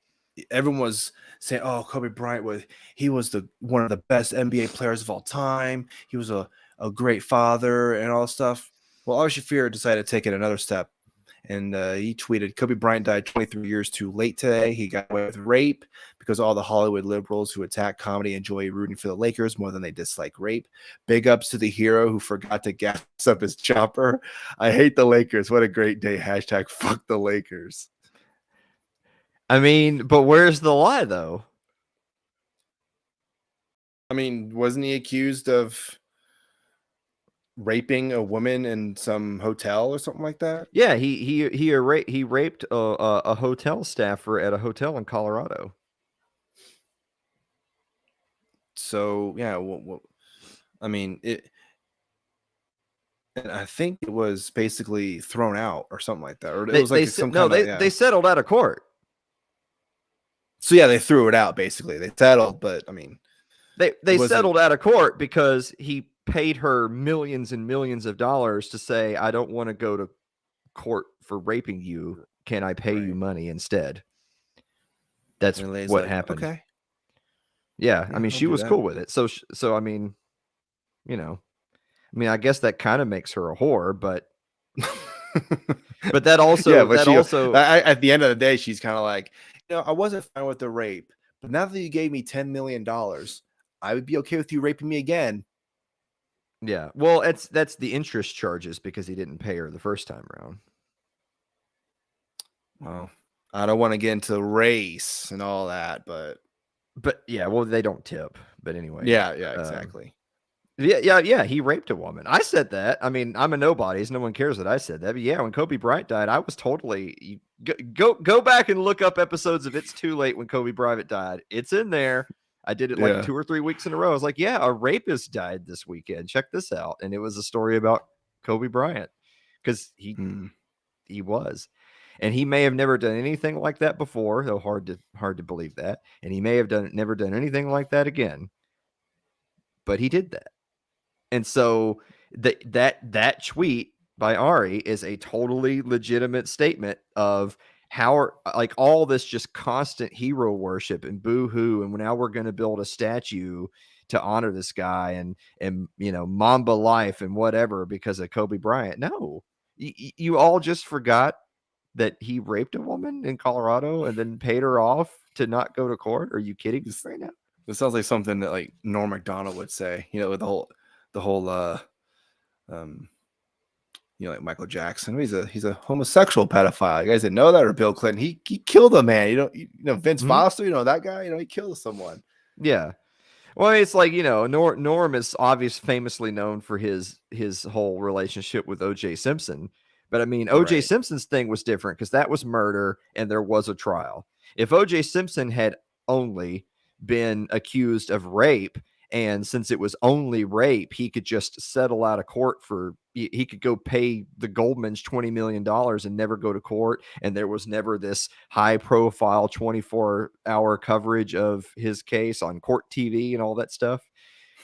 C: everyone was saying, oh, Kobe Bryant was one of the best NBA players of all time. He was a great father and all this stuff. Well, Ari Shaffir decided to take it another step. And he tweeted, Kobe Bryant died 23 years too late today. He got away with rape because all the Hollywood liberals who attack comedy enjoy rooting for the Lakers more than they dislike rape. Big ups to the hero who forgot to gas up his chopper. I hate the Lakers. What a great day. # fuck the Lakers.
B: I mean, but where's the lie, though?
C: I mean, wasn't he accused of raping a woman in some hotel or something like that?
B: Yeah, he raped a hotel staffer at a hotel in Colorado.
C: So yeah, I mean it. And I think it was basically thrown out or something like that, or it was like
B: they settled out of court.
C: So yeah, they threw it out. Basically, they settled, but I mean,
B: they settled out of court because he paid her millions and millions of dollars to say, I don't want to go to court for raping you. Can I pay you money instead? That's what happened.
C: Okay.
B: Yeah, I mean, she was cool with it. So I mean, you know, I guess that kind of makes her a whore, but that also,
C: at the end of the day, she's kind of like, I wasn't fine with the rape, but now that you gave me $10 million, I would be okay with you raping me again.
B: Yeah. Well, that's the interest charges because he didn't pay her the first time around.
C: Well, I don't want to get into race and all that, but
B: yeah, well, they don't tip. But anyway.
C: Yeah, exactly.
B: Yeah. He raped a woman. I said that. I mean, I'm a nobody. So no one cares that I said that. But yeah, when Kobe Bryant died, I was totally go back and look up episodes of It's Too Late when Kobe Bryant died. It's in there. I did it like 2 or 3 weeks in a row. I was like, yeah, a rapist died this weekend. Check this out. And it was a story about Kobe Bryant because he was. And he may have never done anything like that before, though hard to believe that. And he may have never done anything like that again. But he did that. And so that tweet by Ari is a totally legitimate statement of how like all this just constant hero worship and boo-hoo, and now we're going to build a statue to honor this guy and you know, Mamba life and whatever because of Kobe Bryant. No, you all just forgot that he raped a woman in Colorado and then paid her off to not go to court. Are you kidding me right now?
C: This sounds like something that like Norm Macdonald would say, you know, with the whole you know, like Michael Jackson. He's a homosexual pedophile. You guys didn't know that? Or Bill Clinton. He killed a man. You know Vince Foster, you know that guy, you know, he killed someone.
B: Yeah. Well, it's like, you know, Norm is famously known for his whole relationship with O.J. Simpson. But I mean, O.J. Simpson's thing was different because that was murder and there was a trial. If O.J. Simpson had only been accused of rape, and since it was only rape, he could just settle out of court he could go pay the Goldmans $20 million and never go to court. And there was never this high profile 24-hour coverage of his case on court TV and all that stuff.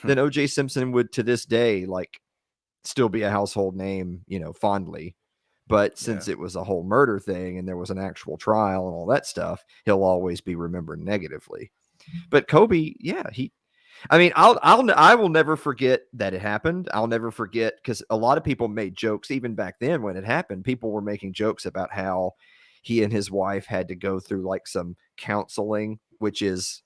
B: Then O.J. Simpson would, to this day, like still be a household name, you know, fondly. But since it was a whole murder thing and there was an actual trial and all that stuff, he'll always be remembered negatively. But Kobe, yeah, I will never forget that it happened. I'll never forget because a lot of people made jokes even back then when it happened. People were making jokes about how he and his wife had to go through like some counseling, which is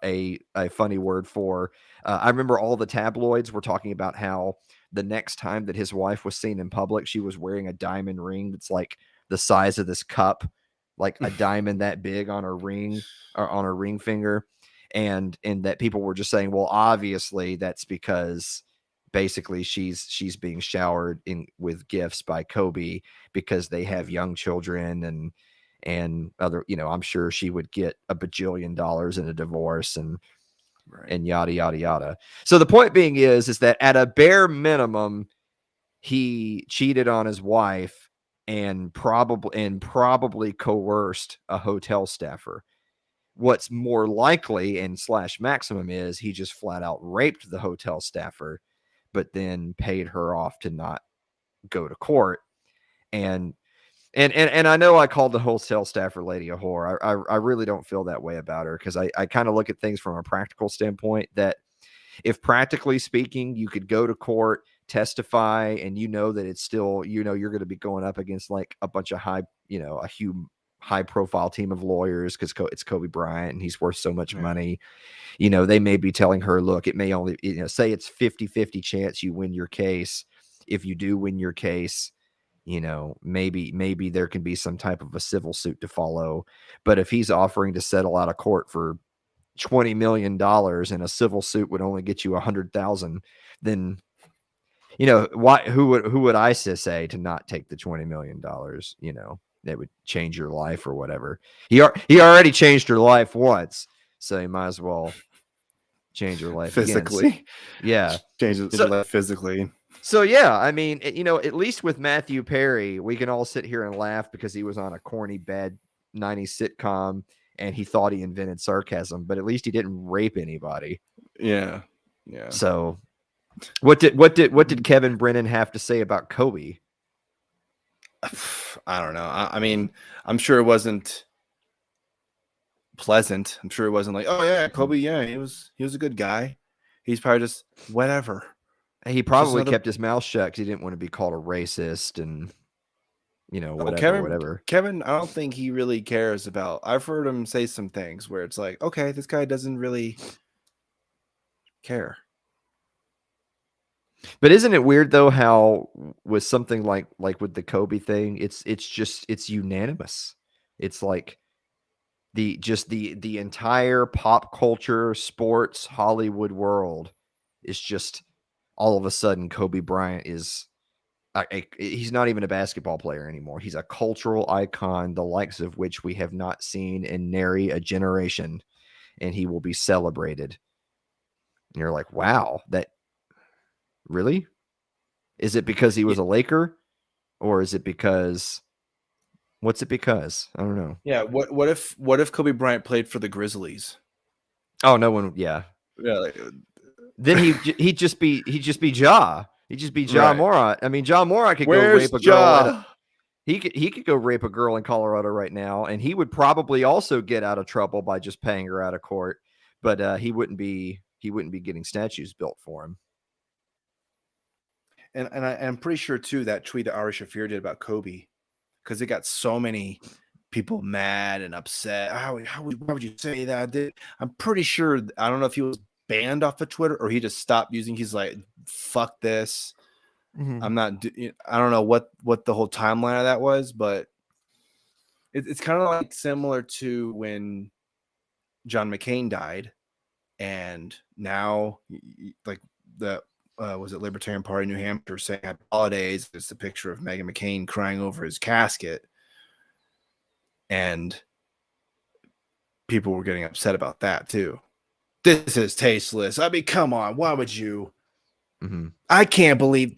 B: a funny word for. I remember all the tabloids were talking about how the next time that his wife was seen in public, she was wearing a diamond ring that's like the size of this cup, like a diamond that big on her ring or on her ring finger. And that people were just saying, well, obviously that's because basically she's being showered with gifts by Kobe because they have young children and other, you know, I'm sure she would get $1 bajillion in a divorce and yada, yada, yada. So the point being is that at a bare minimum, he cheated on his wife and probably coerced a hotel staffer. What's more likely and / maximum is he just flat out raped the hotel staffer, but then paid her off to not go to court. And I know I called the hotel staffer lady a whore. I really don't feel that way about her because I kind of look at things from a practical standpoint that if practically speaking, you could go to court, testify, and you know that it's still, you know, you're going to be going up against like a bunch of high profile team of lawyers because it's Kobe Bryant and he's worth so much money. You know, they may be telling her, look, it may only, you know, say it's 50-50 chance you win your case. If you do win your case, you know, maybe there can be some type of a civil suit to follow. But if he's offering to settle out of court for $20 million and a civil suit would only get you 100,000, then, you know, who would I say to not take the $20 million, you know? That would change your life or whatever. He already changed your life once, so you might as well change your life
C: physically.
B: Again. Yeah,
C: change your life physically.
B: So yeah, I mean, you know, at least with Matthew Perry, we can all sit here and laugh because he was on a corny, bad '90s sitcom and he thought he invented sarcasm, but at least he didn't rape anybody.
C: Yeah.
B: So, what did Kevin Brennan have to say about Kobe?
C: I don't know. I mean, I'm sure it wasn't pleasant. I'm sure it wasn't like, oh yeah, Kobe, yeah, he was a good guy. He's probably just whatever.
B: He probably kept his mouth shut because he didn't want to be called a racist and, you know, whatever.
C: Kevin, I don't think he really cares about. I've heard him say some things where it's like, okay, this guy doesn't really care.
B: But isn't it weird though how with something like with the Kobe thing, it's unanimous. It's like the entire pop culture, sports, Hollywood world is just all of a sudden Kobe Bryant is he's not even a basketball player anymore. He's a cultural icon, the likes of which we have not seen in nary a generation, and he will be celebrated. And you're like, wow, that really? Is it because he was a Laker, or is it because? What's it because? I don't know.
C: Yeah. What if Kobe Bryant played for the Grizzlies?
B: Oh, no one. Yeah.
C: Yeah.
B: Then he'd just be Ja. He'd just be John
C: Right.
B: Morant. I mean, John Morant could
C: Where's
B: go rape a girl.
C: Ja?
B: He could go rape a girl in Colorado right now, and he would probably also get out of trouble by just paying her out of court. But he wouldn't be getting statues built for him.
C: And I'm pretty sure too that tweet that Ari Shaffir did about Kobe, because it got so many people mad and upset. Why would you say that? I'm pretty sure, I don't know if he was banned off of Twitter or he just stopped using. He's like, fuck this.
B: Mm-hmm.
C: I don't know what the whole timeline of that was, but it's kind of like similar to when John McCain died, and now like the was it Libertarian Party New Hampshire saying happy holidays. It's a picture of Meghan McCain crying over his casket, and people were getting upset about that too. This is tasteless. I mean, come on, why would you?
B: Mm-hmm.
C: I can't believe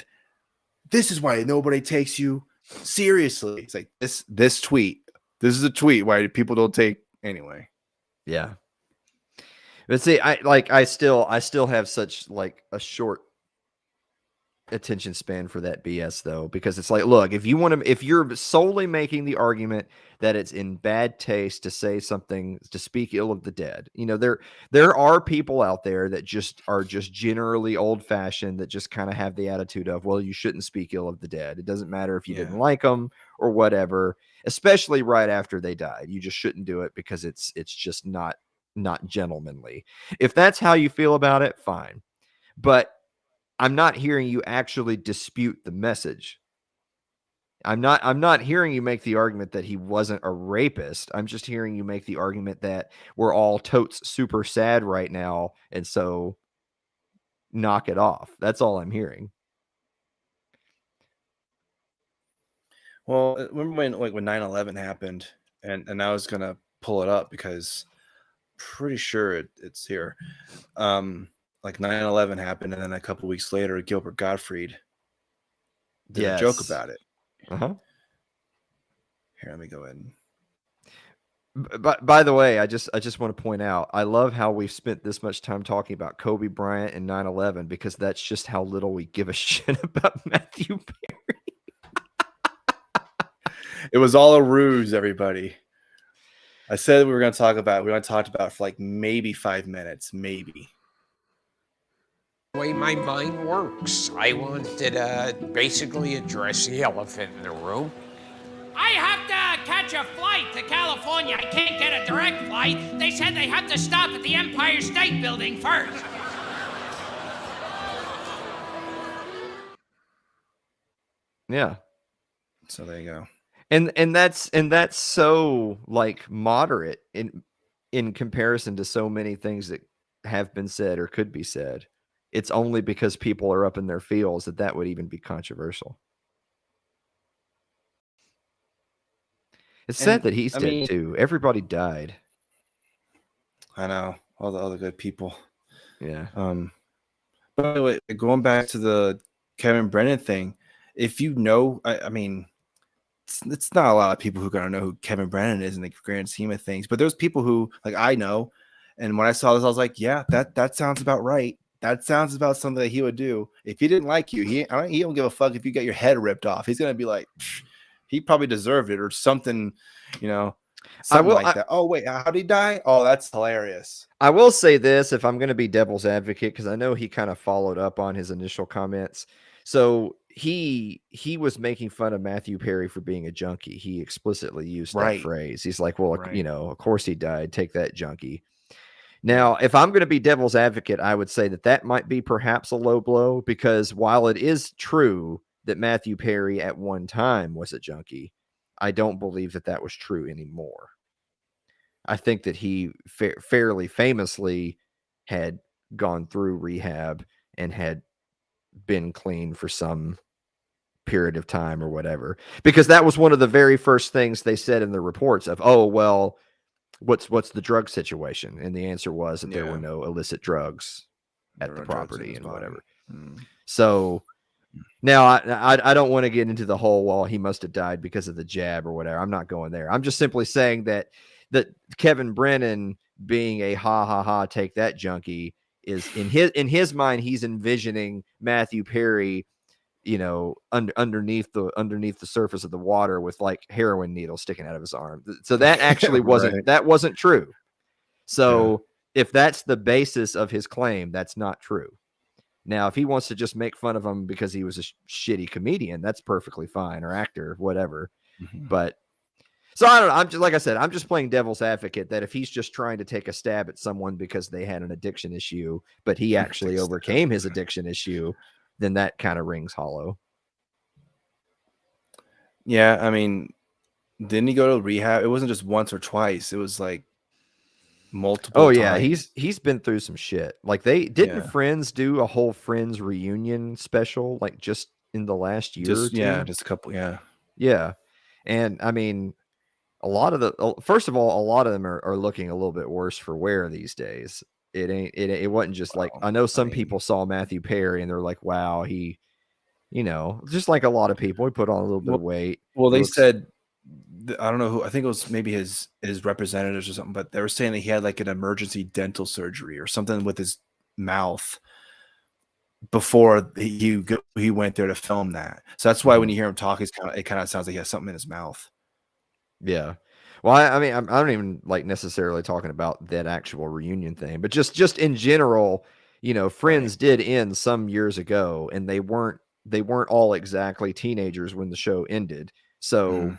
C: this is why nobody takes you seriously. It's like this tweet. This is a tweet why people don't take anyway.
B: Yeah. But see, I still have such like a short attention span for that BS though, because it's like, look, if you're solely making the argument that it's in bad taste to say something, to speak ill of the dead, there are people out there that are generally old fashioned, that just kind of have the attitude of, well, you shouldn't speak ill of the dead. It doesn't matter if you didn't like them or whatever, especially right after they died. You just shouldn't do it because it's just not gentlemanly. If that's how you feel about it, fine. But I'm not hearing you actually dispute the message. I'm not hearing you make the argument that he wasn't a rapist. I'm just hearing you make the argument that we're all totes super sad right now, and so knock it off. That's all I'm hearing.
C: Well, remember when 9/11 happened, and I was gonna pull it up because I'm pretty sure it's here. Like 9/11 happened, and then a couple weeks later, Gilbert Gottfried did a joke about it.
B: Uh-huh.
C: Here, let me go ahead.
B: But by the way, I just want to point out, I love how we've spent this much time talking about Kobe Bryant and 9/11, because that's just how little we give a shit about Matthew Perry.
C: It was all a ruse, everybody. I said we were going to talk about it. We only talked about it for like maybe 5 minutes, maybe.
D: The way my mind works, I wanted to basically address the elephant in the room.
E: I have to catch a flight to California. I can't get a direct flight. They said they have to stop at the Empire State Building first.
B: Yeah.
C: So there you go.
B: And that's so like moderate in comparison to so many things that have been said or could be said. It's only because people are up in their feels that would even be controversial. It's sad that he's dead too. Everybody died.
C: I know, all the other good people.
B: Yeah.
C: By the way, going back to the Kevin Brennan thing, if you know, I mean, it's not a lot of people who are going to know who Kevin Brennan is in the grand scheme of things, but there's people who, like, I know, and when I saw this, I was like, yeah, that sounds about right. That sounds about something that he would do. If he didn't like you, he don't give a fuck if you get your head ripped off. He's gonna be like, he probably deserved it or something, something like that. Oh wait, how did he die? Oh, that's hilarious.
B: I will say this, if I'm going to be devil's advocate, because I know he kind of followed up on his initial comments. So he was making fun of Matthew Perry for being a junkie. He explicitly used that phrase. He's like, well, of course he died. Take that, junkie. Now, if I'm going to be devil's advocate, I would say that might be perhaps a low blow, because while it is true that Matthew Perry at one time was a junkie, I don't believe that was true anymore. I think that he fairly famously had gone through rehab and had been clean for some period of time or whatever, because that was one of the very first things they said in the reports of, oh, well, what's the drug situation? And the answer was that there were no illicit drugs at the property and whatever. So now I don't want to get into the whole, well, he must have died because of the jab or whatever. I'm not going there. I'm just simply saying that Kevin Brennan being a ha take that junkie is in his mind, he's envisioning Matthew Perry underneath the surface of the water with like heroin needles sticking out of his arm. So that actually wasn't true. So if that's the basis of his claim, that's not true. Now, if he wants to just make fun of him because he was a shitty comedian, that's perfectly fine, or actor, whatever. But so I don't know. I'm just, like I said, I'm just playing devil's advocate that if he's just trying to take a stab at someone because they had an addiction issue, but he actually overcame his addiction issue, then that kind of rings hollow.
C: Yeah, I mean, didn't he go to rehab? It wasn't just once or twice. It was like multiple times.
B: He's been through some shit. Like they didn't Friends do a whole Friends reunion special like just in the last year or two?
C: Yeah, just a couple,
B: yeah. And I mean, a lot of them are looking a little bit worse for wear these days. It wasn't just like, I know some people saw Matthew Perry and they're like, wow, he, just like a lot of people, he put on a little bit of weight.
C: Well, they said, I don't know who, I think it was maybe his representatives or something, but they were saying that he had like an emergency dental surgery or something with his mouth before he went there to film that. So that's why when you hear him talk, it kind of sounds like he has something in his mouth.
B: Yeah. Well, I mean, I don't even like necessarily talking about that actual reunion thing, but just in general, Friends did end some years ago, and they weren't all exactly teenagers when the show ended. So,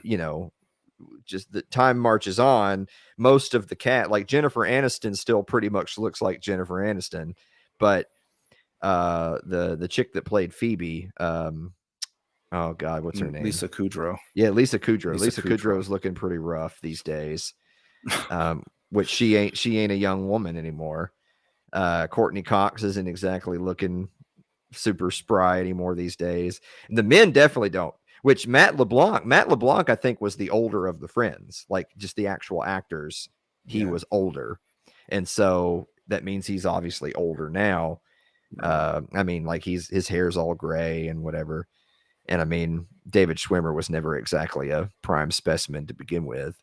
B: just the time marches on. Most of the cast, like Jennifer Aniston, still pretty much looks like Jennifer Aniston, but the chick that played Phoebe, oh God, what's her name?
C: Lisa Kudrow.
B: Yeah, Lisa Kudrow. Lisa Kudrow is looking pretty rough these days. Which she ain't a young woman anymore. Courtney Cox isn't exactly looking super spry anymore these days. And the men definitely don't. Which Matt LeBlanc, I think, was the older of the Friends, like just the actual actors. He was older, and so that means he's obviously older now. I mean, like his hair's all gray and whatever. And I mean, David Schwimmer was never exactly a prime specimen to begin with.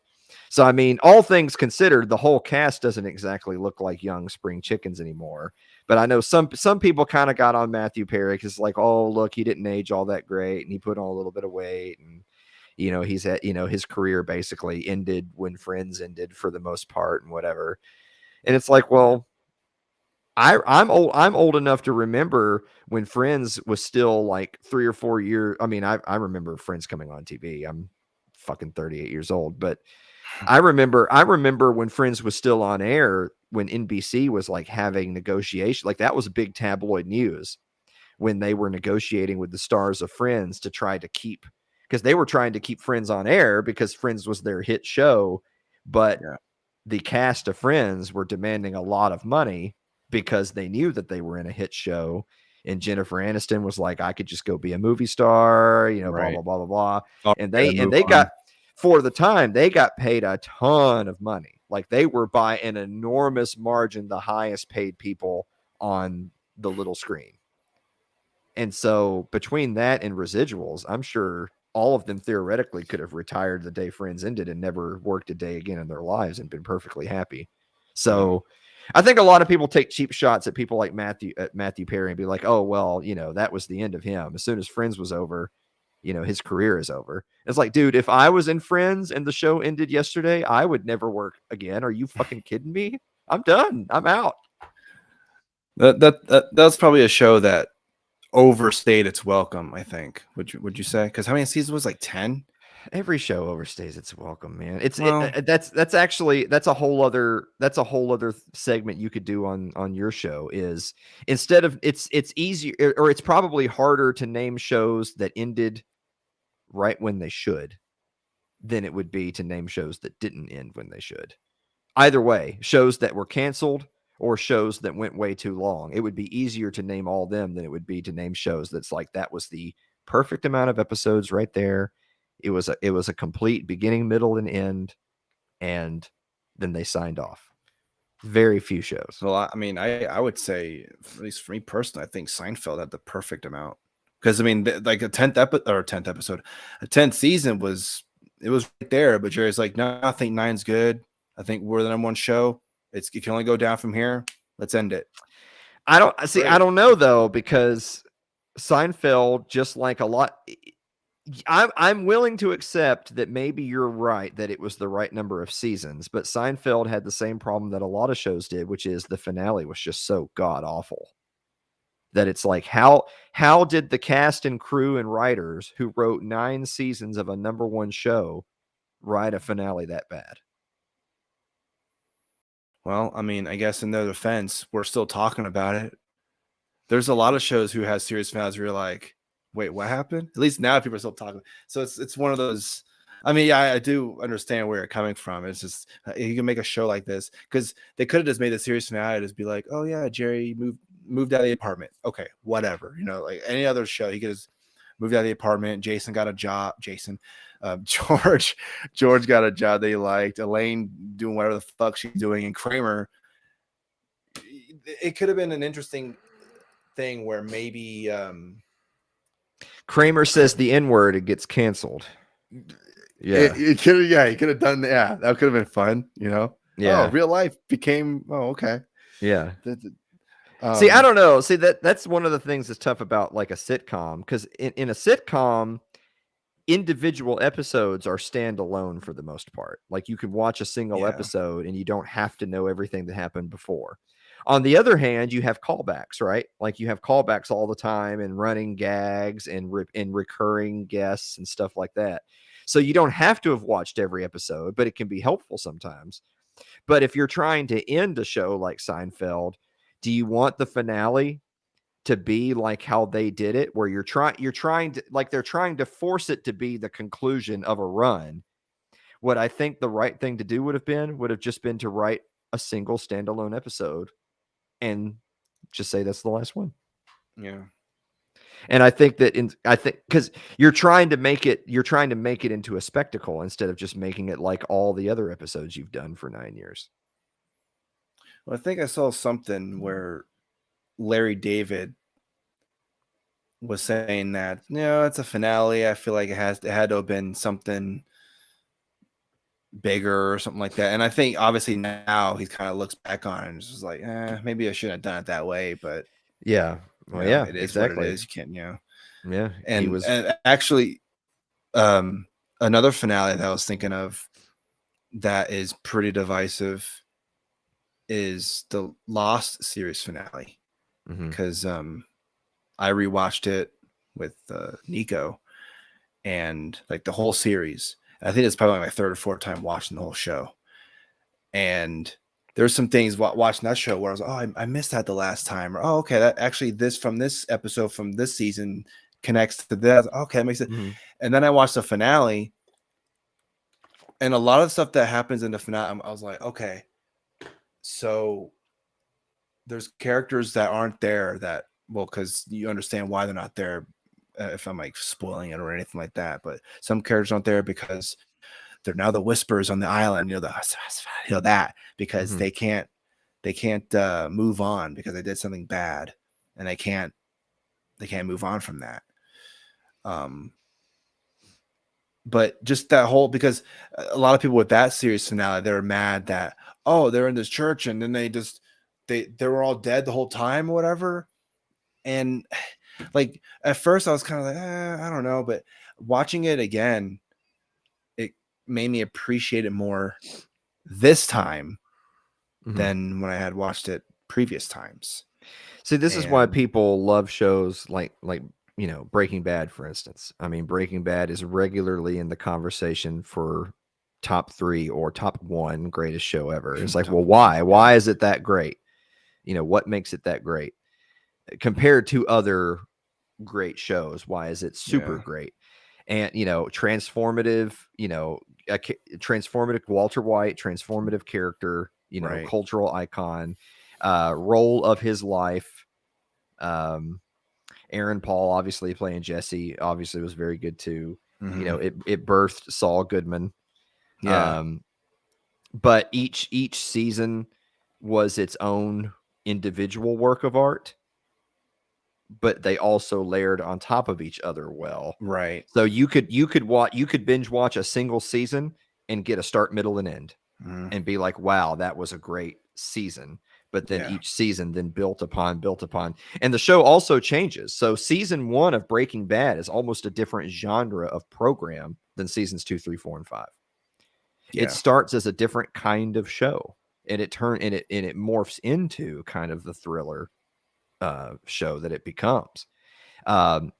B: So, I mean, all things considered, the whole cast doesn't exactly look like young spring chickens anymore. But I know some people kind of got on Matthew Perry because, like, oh, look, he didn't age all that great, and he put on a little bit of weight, and he's at his career basically ended when Friends ended for the most part, and whatever. And it's like, well, I'm old enough to remember when Friends was still like 3 or 4 years. I mean, I remember Friends coming on TV. I'm fucking 38 years old, but I remember when Friends was still on air, when NBC was like having negotiation, like that was big tabloid news when they were negotiating with the stars of Friends to try to keep, because they were trying to keep Friends on air because Friends was their hit show, but the cast of Friends were demanding a lot of money because they knew that they were in a hit show, and Jennifer Aniston was like, I could just go be a movie star, blah, blah, blah, blah, blah. And they got, for the time, they got paid a ton of money. Like they were by an enormous margin, the highest paid people on the little screen. And so between that and residuals, I'm sure all of them theoretically could have retired the day Friends ended and never worked a day again in their lives and been perfectly happy. So I think a lot of people take cheap shots at people like Matthew Perry and be like, oh, well, that was the end of him. As soon as Friends was over, his career is over. It's like, dude, if I was in Friends and the show ended yesterday, I would never work again. Are you fucking kidding me? I'm done. I'm out.
C: That's probably a show that overstayed its welcome, I think. Would you say? Because how many seasons was, like 10?
B: Every show overstays its welcome, man. That's a whole other segment you could do on your show. Is instead of it's easier, or it's probably harder to name shows that ended right when they should than it would be to name shows that didn't end when they should. Either way, shows that were canceled or shows that went way too long. It would be easier to name all them than it would be to name shows that's like, that was the perfect amount of episodes right there. It was a complete beginning, middle, and end, and then they signed off. Very few shows.
C: Well, I mean, I would say, at least for me personally, I think Seinfeld had the perfect amount. Because I mean, like a 10th season was right there. But Jerry's like, no, I think 9's good. I think we're the number one show. It can only go down from here. Let's end it.
B: I don't know though, because Seinfeld, just like a lot, I'm willing to accept that maybe you're right that it was the right number of seasons, but Seinfeld had the same problem that a lot of shows did, which is the finale was just so god awful that it's like, how did the cast and crew and writers who wrote 9 seasons of a number one show write a finale that bad?
C: Well, I mean, I guess in their defense, we're still talking about it. There's a lot of shows who has series finales where you're like, wait, what happened? At least now people are still talking. So it's one of those. I mean, I do understand where you're coming from. It's just you can make a show like this because they could have just made the series finale just be like, oh yeah, Jerry moved out of the apartment. Okay, whatever. You know, like any other show, he could have moved out of the apartment. Jason got a job. George got a job they liked. Elaine doing whatever the fuck she's doing, and Kramer. It could have been an interesting thing where maybe
B: Kramer says the N-word, it gets canceled. Yeah,
C: he could have done. Yeah, that could have been fun. You know.
B: Yeah.
C: Oh, real life became. Oh, okay.
B: Yeah. See, I don't know. See, that's one of the things that's tough about like a sitcom, because in a sitcom, individual episodes are standalone for the most part. Like you can watch a single episode and you don't have to know everything that happened before. On the other hand, you have callbacks, right? Like you have callbacks all the time and running gags and recurring guests and stuff like that. So you don't have to have watched every episode, but it can be helpful sometimes. But if you're trying to end a show like Seinfeld, do you want the finale to be like how they did it, where you're trying to, like, they're trying to force it to be the conclusion of a run? What I think the right thing to do would have just been to write a single standalone episode and just say that's the last one.
C: Yeah.
B: And I think because you're trying to make it into a spectacle instead of just making it like all the other episodes you've done for 9 years.
C: Well, I think I saw something where Larry David was saying that, it's a finale. I feel like it had to have been something bigger or something like that. And I think obviously now he kind of looks back on it and is just like, maybe I shouldn't have done it that way. But
B: yeah, well,
C: it is
B: exactly
C: what it is. You can't,
B: yeah.
C: And actually, another finale that I was thinking of that is pretty divisive is the Lost series finale, because I rewatched it with Nico, and like the whole series. I think it's probably my third or fourth time watching the whole show, and there's some things watching that show where I was like, I missed that the last time, or okay, that actually this episode from this season connects to that. Okay, that makes it. And then I watched the finale, and a lot of stuff that happens in the finale, I was like, okay, so there's characters that aren't there that, well, because you understand why they're not there, if I'm like spoiling it or anything like that. But some characters aren't there because they're now the whispers on the island, that because they can't move on because they did something bad, and they can't move on from that. But just that whole, because a lot of people with that series finale, they're mad that, they're in this church and then they were all dead the whole time or whatever. And like at first I was kind of like, I don't know, but watching it again, it made me appreciate it more this time than when I had watched it previous times.
B: See, this is why people love shows like Breaking Bad, for instance. I mean, Breaking Bad is regularly in the conversation for top 3 or top 1 greatest show ever. It's like, well, why? Why is it that great? What makes it that great compared to other great shows? Why is it super great? And transformative, transformative Walter White, transformative character, cultural icon, role of his life. Aaron Paul, obviously playing Jesse, obviously was very good too. It birthed Saul Goodman. But each season was its own individual work of art, but they also layered on top of each other well.
C: Right.
B: So you could binge watch a single season and get a start, middle, and end and be like, wow, that was a great season. but then
C: Yeah.
B: each season then built upon. And the show also changes. So season 1 of Breaking Bad is almost a different genre of program than seasons 2, 3, 4, and 5.
C: Yeah.
B: It starts as a different kind of show, and it morphs into kind of the thriller show that it becomes. And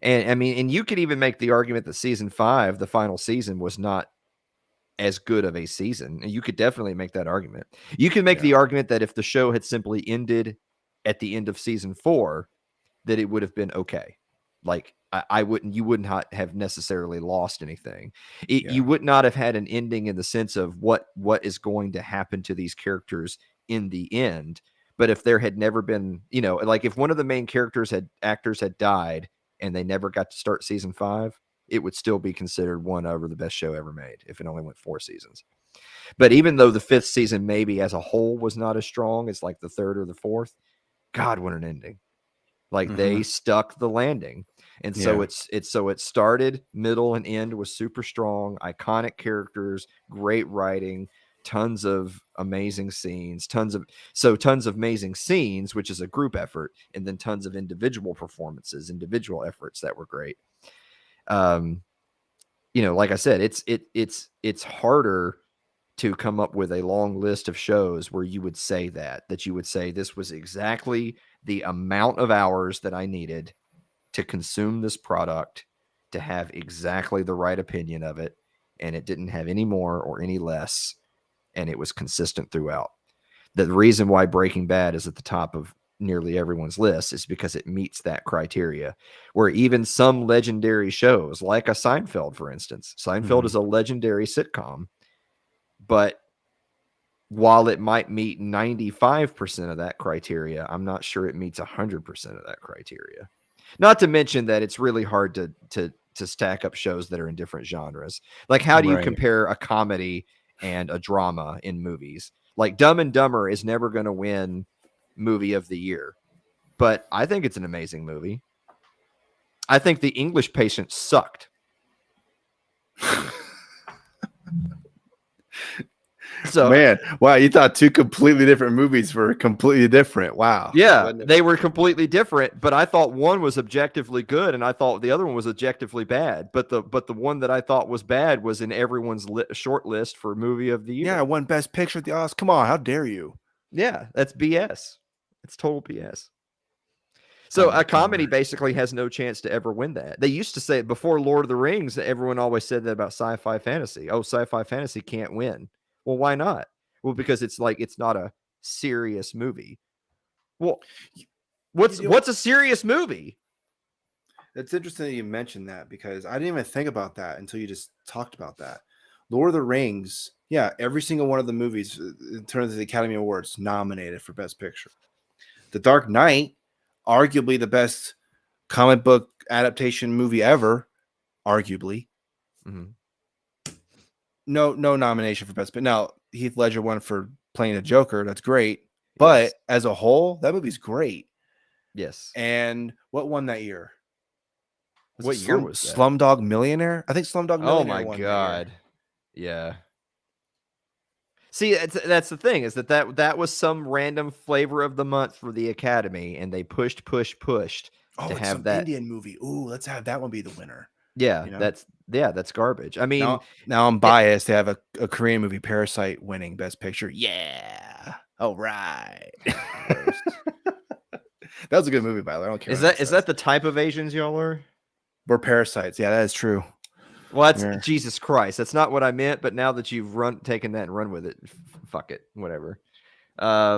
B: I mean, and you could even make the argument that season 5, the final season, was not as good of a season. And you could definitely make that argument. You can make the argument that if the show had simply ended at the end of season 4, that it would have been okay. Like you wouldn't have necessarily lost anything. You would not have had an ending in the sense of what is going to happen to these characters in the end. But if there had never been, like if one of the main actors had died and they never got to start season 5, it would still be considered one over the best show ever made if it only went 4 seasons. But even though the 5th season maybe as a whole was not as strong as like the 3rd or the 4th, God, what an ending. Like they stuck the landing. And so it started, middle, and end was super strong, iconic characters, great writing, tons of amazing scenes, tons of amazing scenes, which is a group effort, and then tons of individual performances, individual efforts that were great. Like I said, it's harder to come up with a long list of shows where you would say that you would say this was exactly the amount of hours that I needed to consume this product to have exactly the right opinion of it, and it didn't have any more or any less, and it was consistent throughout. The reason why Breaking Bad is at the top of nearly everyone's list is because it meets that criteria, where even some legendary shows like a Seinfeld, for instance, Seinfeld is a legendary sitcom, but while it might meet 95% of that criteria, I'm not sure it meets 100% of that criteria. Not to mention that it's really hard to stack up shows that are in different genres. Like, how do you compare a comedy and a drama in movies? Like Dumb and Dumber is never going to win movie of the year, but I think it's an amazing movie. I think The English Patient sucked. So,
C: man, wow, you thought 2 completely different movies were completely different. Wow.
B: Yeah, they were completely different, but I thought one was objectively good and I thought the other one was objectively bad. But the one that I thought was bad was in everyone's short list for movie of the year.
C: Yeah, I won Best Picture at the Oscars. Come on, how dare you?
B: Yeah, that's BS. It's total BS. So a comedy basically has no chance to ever win that. They used to say it before Lord of the Rings, that everyone always said that about sci-fi fantasy. Oh, sci-fi fantasy can't win. Well, why not? Well, because it's not a serious movie. Well, what's a serious movie?
C: It's interesting that you mentioned that, because I didn't even think about that until you just talked about that. Lord of the Rings, yeah, every single one of the movies in terms of the Academy Awards nominated for Best Picture. The Dark Knight, arguably the best comic book adaptation movie ever, arguably. No nomination for Best Picture. Now, Heath Ledger won for playing a Joker. That's great. But as a whole, that movie's great.
B: Yes.
C: And what won that year?
B: What year was that?
C: Slumdog Millionaire? I think Slumdog Millionaire won.
B: Oh my God. Yeah. See, that's the thing, is that was some random flavor of the month for the Academy, and they pushed to have that
C: Indian movie. Ooh, let's have that one be the winner.
B: Yeah, that's garbage. I mean,
C: now I'm biased. They have a Korean movie, Parasite, winning Best Picture. Yeah. All right. That was a good movie, by the way. I don't care.
B: Is that the type of Asians y'all are?
C: We're parasites. Yeah, that is true.
B: Well, that's Jesus Christ. That's not what I meant. But now that you've taken that and run with it, fuck it, whatever.
C: Did I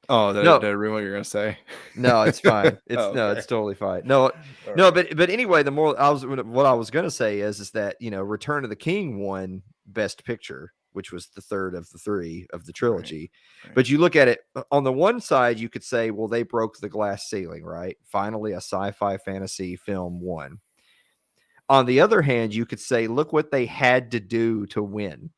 C: ruin what you're gonna say?
B: No, it's fine. It's
C: okay.
B: It's totally fine. No, but anyway, what I was gonna say is that Return of the King won Best Picture, which was the third of the 3 of the trilogy. Right. But you look at it on the one side, you could say, well, they broke the glass ceiling, right? Finally, a sci-fi fantasy film won. On the other hand, you could say, look what they had to do to win.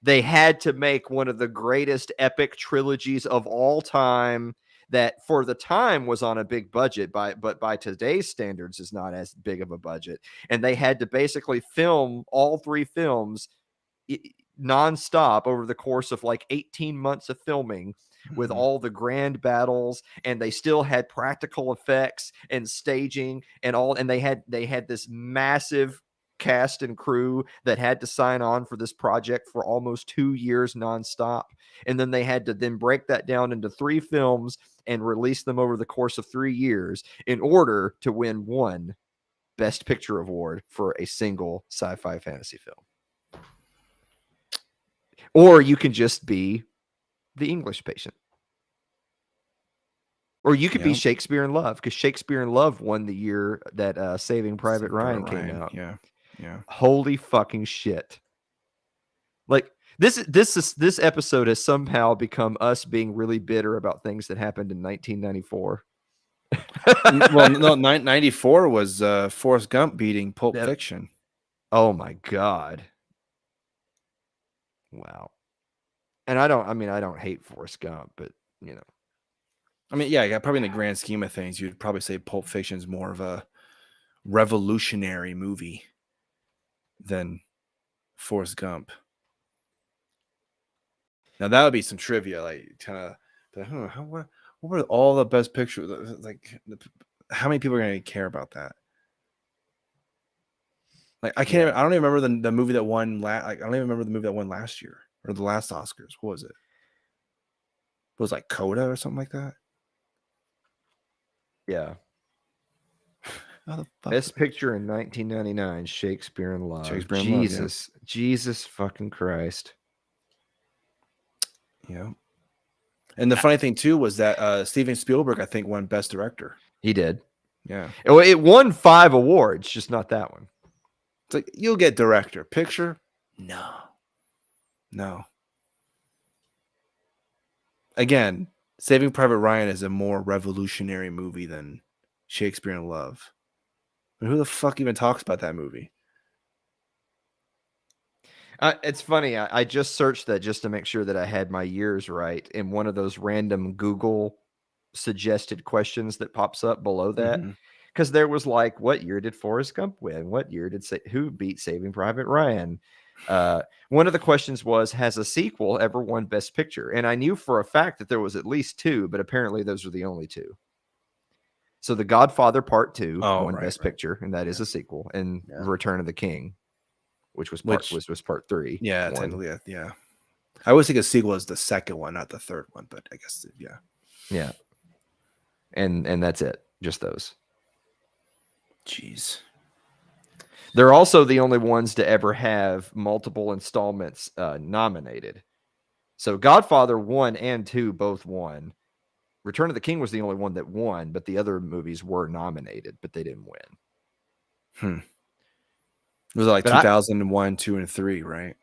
B: They had to make one of the greatest epic trilogies of all time that for the time was on a big budget, but by today's standards is not as big of a budget. And they had to basically film all 3 films nonstop over the course of like 18 months of filming with
C: Mhm.
B: all the grand battles, and they still had practical effects and staging and all, and they had this massive cast and crew that had to sign on for this project for almost 2 years nonstop. And then they had to then break that down into 3 films and release them over the course of 3 years in order to win one Best Picture award for a single sci-fi fantasy film. Or you can just be The English Patient. Or you could be
C: Yep.
B: Shakespeare in Love, because Shakespeare in Love won the year that Saving Private Ryan came out.
C: Yeah. Yeah.
B: Holy fucking shit. Like this episode has somehow become us being really bitter about things that happened in 1994.
C: Well, no, 94 was Forrest Gump beating Pulp
B: Yep.
C: Fiction.
B: Oh my God. Wow. And I don't hate Forrest Gump, but you know.
C: I mean, yeah, probably in the grand scheme of things, you'd probably say Pulp Fiction is more of a revolutionary movie than Forrest Gump. Now that would be some trivia, like kind of, what were all the best pictures? Like, how many people are going to care about that? Like, I can't. I don't even remember the movie that won. I don't even remember the movie that won last year or the last Oscars. What was it? It was like Coda or something like that.
B: Yeah.
C: How the fuck
B: Best Picture in 1999, Shakespeare in Love.
C: Shakespeare in Love, yeah.
B: Jesus. Jesus fucking Christ.
C: Yeah. And the funny thing too was that Steven Spielberg, I think, won Best Director.
B: He did.
C: Yeah.
B: It won 5 awards, just not that one.
C: It's like, you'll get director. Picture? No. Again, Saving Private Ryan is a more revolutionary movie than Shakespeare in Love. I mean, who the fuck even talks about that movie?
B: It's funny. I just searched that just to make sure that I had my years right. In one of those random Google suggested questions that pops up below that.
C: Mhm.
B: Because there was like, what year did Forrest Gump win? What year did who beat Saving Private Ryan? One of the questions was, has a sequel ever won Best Picture? And I knew for a fact that there was at least 2, but apparently those are the only 2. So The Godfather Part 2 won Best Picture, and that is a sequel, and Return of the King, which was part 3.
C: Yeah, technically, yeah. I always think a sequel is the second one, not the third one, but I guess yeah.
B: Yeah. And that's it. Just those.
C: Jeez.
B: They're also the only ones to ever have multiple installments nominated. So Godfather 1 and 2 both won. Return of the King was the only one that won, but the other movies were nominated, but they didn't win.
C: It was like 2001, 2, and 3, right?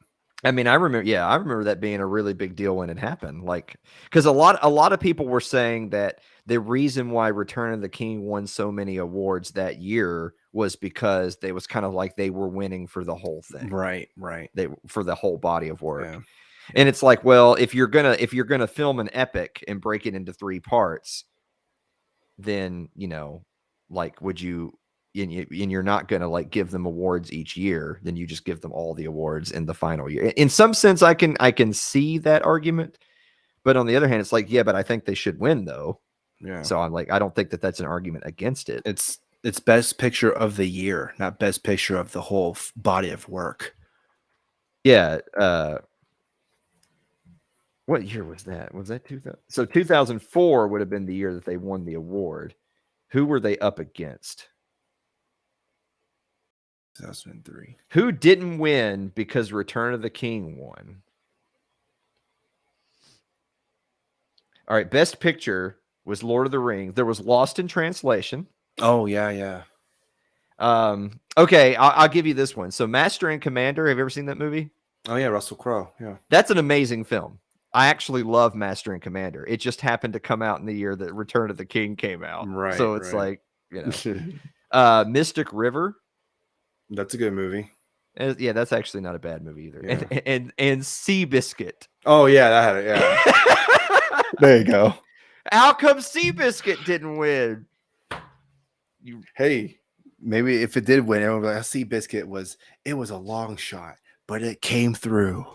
B: I mean, I remember that being a really big deal when it happened. Like, because a lot of people were saying that the reason why Return of the King won so many awards that year was because they was kind of like they were winning for the whole thing.
C: Right.
B: For the whole body of work.
C: Yeah.
B: And it's like, well, if you're gonna film an epic and break it into 3 parts, then like, would you? And you're not gonna like give them awards each year. Then you just give them all the awards in the final year. In some sense, I can see that argument, but on the other hand, it's like, yeah, but I think they should win though.
C: Yeah.
B: So I'm like, I don't think that that's an argument against it.
C: It's Best Picture of the year, not Best Picture of the whole body of work.
B: Yeah. What year was that? Was that 2000? So 2004 would have been the year that they won the award. Who were they up against?
C: 2003.
B: Who didn't win because Return of the King won? All right, Best Picture was Lord of the Rings. There was Lost in Translation.
C: Oh, yeah.
B: Okay, I'll give you this one. So Master and Commander, have you ever seen that movie?
C: Oh, yeah, Russell Crowe. Yeah.
B: That's an amazing film. I actually love Master and Commander. It just happened to come out in the year that Return of the King came out.
C: Right.
B: So it's like, Mystic River.
C: That's a good movie.
B: Yeah, that's actually not a bad movie either.
C: Yeah.
B: And Seabiscuit.
C: Oh, yeah, that had it. Yeah. There you go.
B: How come Seabiscuit didn't win?
C: Hey, maybe if it did win, everyone would be like, Seabiscuit was a long shot, but it came through.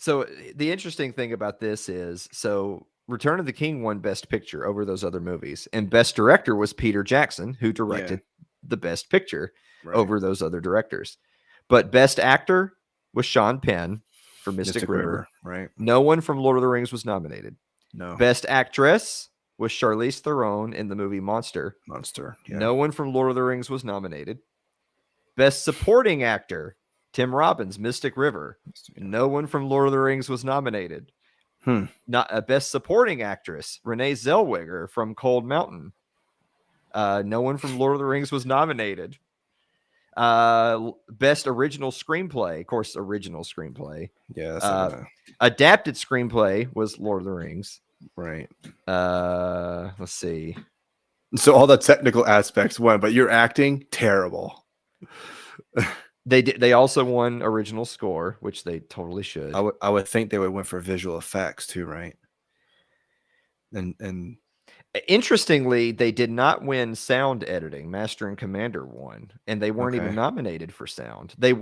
B: So the interesting thing about this is, so Return of the King won Best Picture over those other movies, and Best Director was Peter Jackson, who directed the Best Picture over those other directors. But Best Actor was Sean Penn for Mystic River.
C: Right.
B: No one from Lord of the Rings was nominated.
C: No.
B: Best Actress was Charlize Theron in the movie Monster.
C: Yeah.
B: No one from Lord of the Rings was nominated. Best Supporting Actor, Tim Robbins, Mystic River. No one from Lord of the Rings was nominated. Not a Best Supporting Actress, Renee Zellweger from Cold Mountain. No one from Lord of the Rings was nominated. Best Original Screenplay, of course, Original Screenplay.
C: Yeah.
B: Adapted Screenplay was Lord of the Rings.
C: Right.
B: Let's see.
C: So all the technical aspects won, but your acting, terrible.
B: They also won original score, which they totally should.
C: I would think they would win for visual effects too, right? And
B: interestingly, they did not win sound editing. Master and Commander won, and they weren't even nominated for sound. They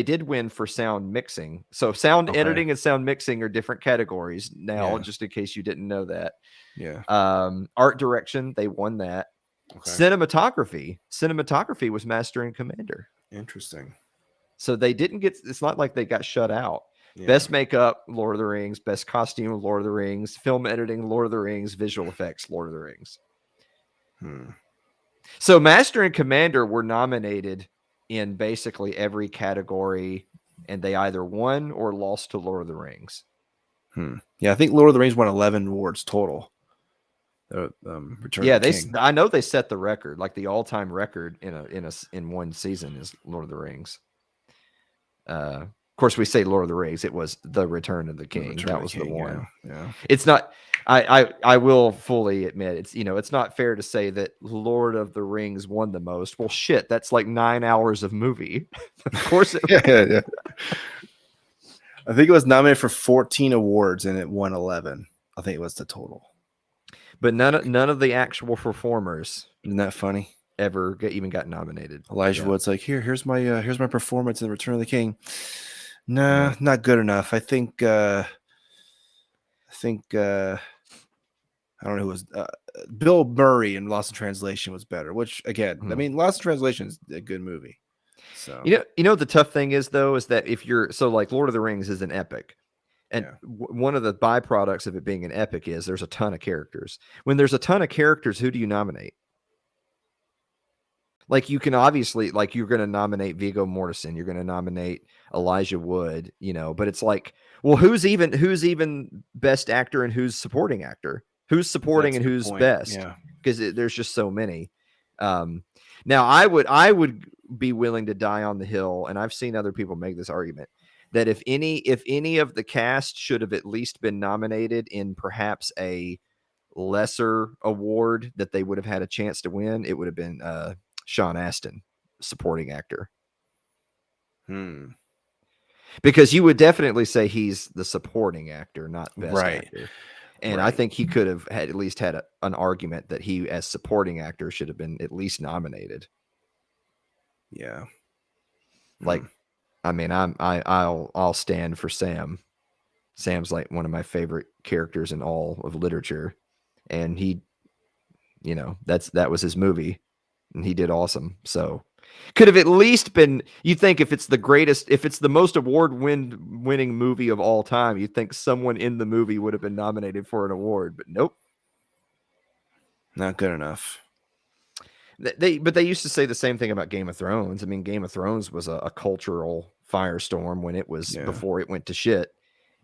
B: did win for sound mixing. So sound editing and sound mixing are different categories now, just in case you didn't know that.
C: Yeah.
B: Art direction, they won that. Cinematography was Master and Commander.
C: Interesting.
B: So they didn't get, it's not like they got shut out. Best makeup, Lord of the Rings. Best costume, Lord of the Rings. Film editing, Lord of the Rings. Visual effects, Lord of the Rings. So Master and Commander were nominated in basically every category, and they either won or lost to Lord of the Rings.
C: Yeah, I think Lord of the Rings won 11 awards total.
B: I know they set the record, like the all-time record in one season is Lord of the Rings. Of course, we say Lord of the Rings. It was the Return of the King. That was the one.
C: Yeah.
B: It's not. I will fully admit it's not fair to say that Lord of the Rings won the most. Well, shit, that's like 9 hours of movie. Of course,
C: yeah. I think it was nominated for 14 awards and it won 11. I think it was the total.
B: But none of the actual performers.
C: Isn't that funny?
B: Ever even got nominated.
C: Elijah Wood's like, here's my performance in Return of the King. Nah, not good enough. I think I don't know who was Bill Murray in Lost in Translation was better, which again, I mean, Lost in Translation is a good movie. So
B: you know the tough thing is though, is that if you're like Lord of the Rings is an epic. And one of the byproducts of it being an epic is there's a ton of characters. When there's a ton of characters, who do you nominate? Like you can obviously, like you're going to nominate Viggo Mortensen, you're going to nominate Elijah Wood, but it's like, well, who's even best actor and who's supporting actor? Who's supporting and who's best?
C: Yeah,
B: because there's just so many. Now I would be willing to die on the hill, and I've seen other people make this argument that if any of the cast should have at least been nominated in perhaps a lesser award that they would have had a chance to win, it would have been Sean Astin, supporting actor. Because you would definitely say he's the supporting actor, not best actor. And I think he could have at least had an argument that he, as supporting actor, should have been at least nominated.
C: Yeah.
B: Like, I mean, I'll stand for Sam. Sam's like one of my favorite characters in all of literature, and he, that was his movie, and he did awesome. So, could have at least been. You think if it's the most award-winning movie of all time, you'd think someone in the movie would have been nominated for an award, but nope,
C: not good enough.
B: But they used to say the same thing about Game of Thrones. I mean, Game of Thrones was a cultural firestorm when it was before it went to shit.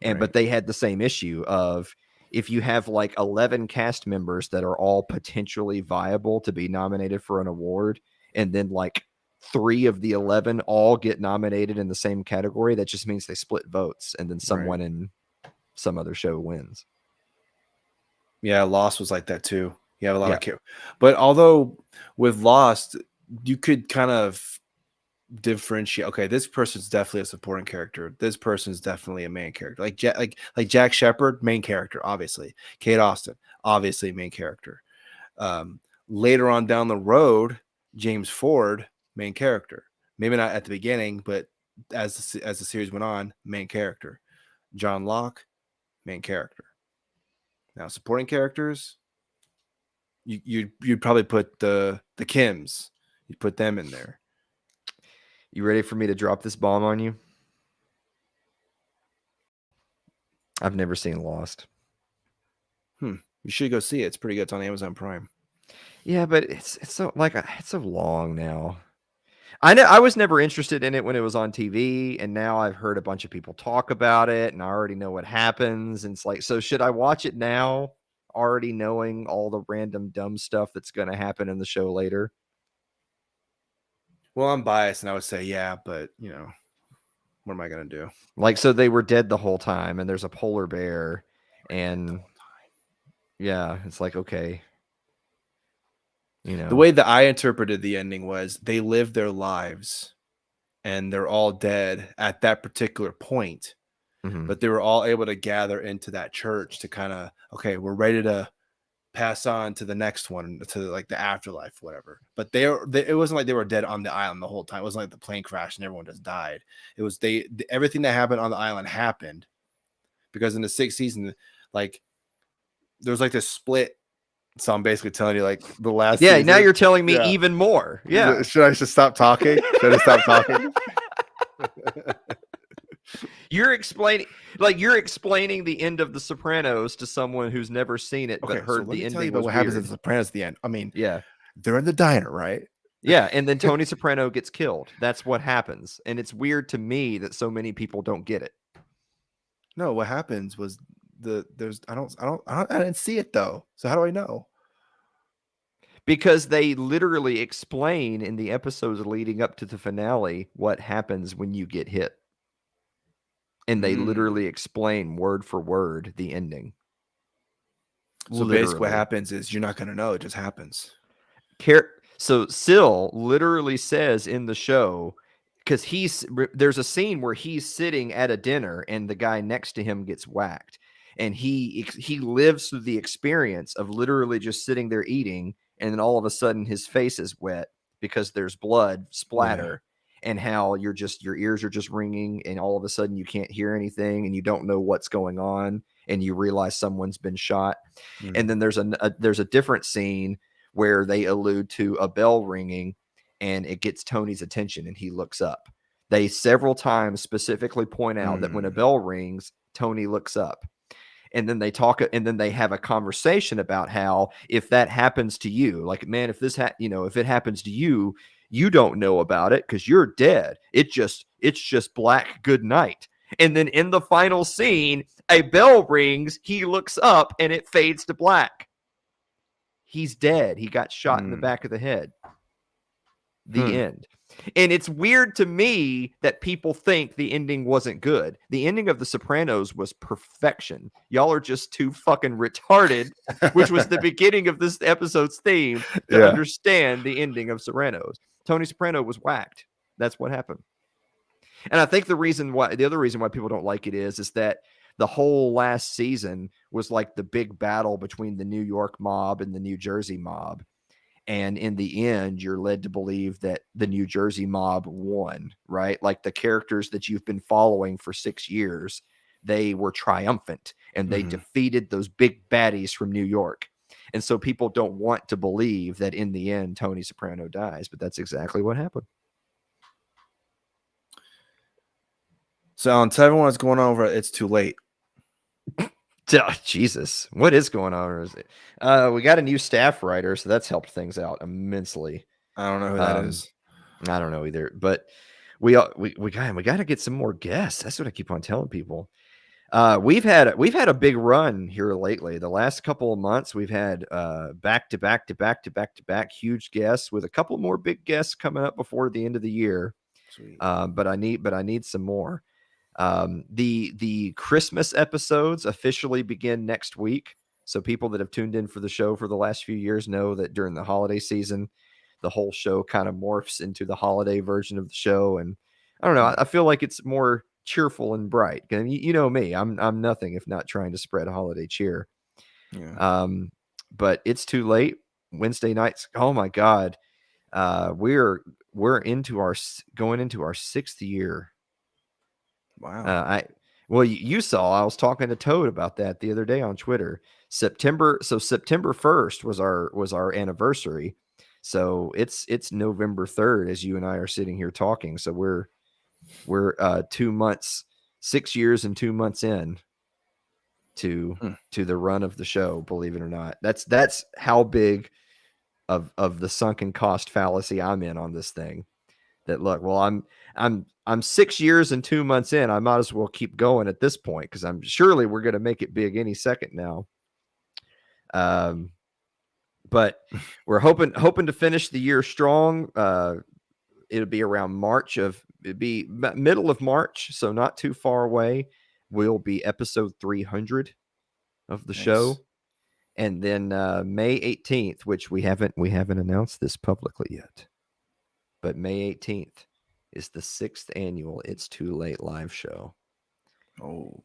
B: But they had the same issue of if you have like 11 cast members that are all potentially viable to be nominated for an award, and then like 3 of the 11 all get nominated in the same category, that just means they split votes, and then someone in some other show wins.
C: Yeah, Lost was like that too. You have a lot of care. But although with Lost, you could kind of differentiate. Okay, this person's definitely a supporting character. This person's definitely a main character. Like Jack Shepherd, main character, obviously. Kate Austen, obviously main character. Later on down the road, James Ford, main character. Maybe not at the beginning, but as the series went on, main character. John Locke, main character. Now, supporting characters, you'd probably put the Kims. You'd put them in there.
B: You ready for me to drop this bomb on you? I've never seen Lost.
C: You should go see it. It's pretty good. It's on Amazon Prime.
B: Yeah, but it's so it's so long now. I was never interested in it when it was on TV, and now I've heard a bunch of people talk about it, and I already know what happens. And it's like, so should I watch it now, already knowing all the random dumb stuff that's going to happen in the show later?
C: Well, I'm biased, and I would say yeah, but what am I gonna do?
B: Like, so they were dead the whole time, and there's a polar bear, and yeah, it's like, okay.
C: The way that I interpreted the ending was they lived their lives and they're all dead at that particular point, but they were all able to gather into that church to kind of, okay, we're ready to pass on to the next one, to like the afterlife, whatever. But it wasn't like they were dead on the island the whole time. It wasn't like the plane crashed and everyone just died. It was everything that happened on the island happened because in the 6th season, like there was like this split. So I'm basically telling you like the last season.
B: Now you're telling me even more. Yeah.
C: Should I just stop talking? Should I stop talking?
B: You're explaining the end of The Sopranos to someone who's never seen it but heard the ending.
C: Tell you about what happens in The Sopranos at the end. I mean,
B: yeah,
C: they're in the diner, right?
B: Yeah, and then Tony Soprano gets killed. That's what happens, and it's weird to me that so many people don't get it.
C: No, what happens was I didn't see it though. So how do I know?
B: Because they literally explain in the episodes leading up to the finale what happens when you get hit. And they literally explain word for word the ending.
C: So basically what happens is you're not going to know. It just happens.
B: So Syl literally says in the show, because there's a scene where he's sitting at a dinner and the guy next to him gets whacked. And he lives through the experience of literally just sitting there eating, and then all of a sudden his face is wet because there's blood splatter, and how your ears are just ringing, and all of a sudden you can't hear anything, and you don't know what's going on, and you realize someone's been shot. And then there's a different scene where they allude to a bell ringing, and it gets Tony's attention, and he looks up. They several times specifically point out that when a bell rings, Tony looks up. And then they talk, and then they have a conversation about how if that happens to you, like, man, if if it happens to you, you don't know about it because you're dead. It's just black good night. And then in the final scene, a bell rings, he looks up, and it fades to black. He's dead. He got shot in the back of the head. The end. And it's weird to me that people think the ending wasn't good. The ending of The Sopranos was perfection. Y'all are just too fucking retarded, which was the beginning of this episode's theme, to understand the ending of Sopranos. Tony Soprano was whacked. That's what happened. And I think the other reason why people don't like it is that the whole last season was like the big battle between the New York mob and the New Jersey mob. And in the end, you're led to believe that the New Jersey mob won, right? Like the characters that you've been following for 6 years, they were triumphant and they defeated those big baddies from New York. And so people don't want to believe that in the end, Tony Soprano dies, but that's exactly what happened.
C: So Alan, tell everyone what's going on over It's Too Late.
B: Oh, Jesus, what is going on? We got a new staff writer, so that's helped things out immensely.
C: I don't know who that is.
B: I don't know either, but we got to get some more guests. That's what I keep on telling people. We've had a big run here lately. The last couple of months, we've had back to back huge guests with a couple more big guests coming up before the end of the year.
C: Sweet.
B: But I need some more. The Christmas episodes officially begin next week. So people that have tuned in for the show for the last few years know that during the holiday season, the whole show kind of morphs into the holiday version of the show. And I don't know, I feel like it's more cheerful and bright. And you know me, I'm nothing if not trying to spread holiday cheer.
C: Yeah.
B: But It's Too Late Wednesday nights. Oh my God. We're going into our 6th year.
C: Wow.
B: Well, you saw I was talking to Toad about that the other day on Twitter. September 1st was our anniversary. So it's November 3rd as you and I are sitting here talking. So we're 2 months, 6 years and 2 months in to the run of the show, believe it or not. That's how big of the sunken cost fallacy I'm in on this thing. That look, well, I'm 6 years and 2 months in. I might as well keep going at this point because surely we're going to make it big any second now. But we're hoping to finish the year strong. It'll be around it'd be middle of March, so not too far away. Will be episode 300 of the show, and then May 18th, which we haven't announced this publicly yet. But May 18th is the 6th annual It's Too Late live show.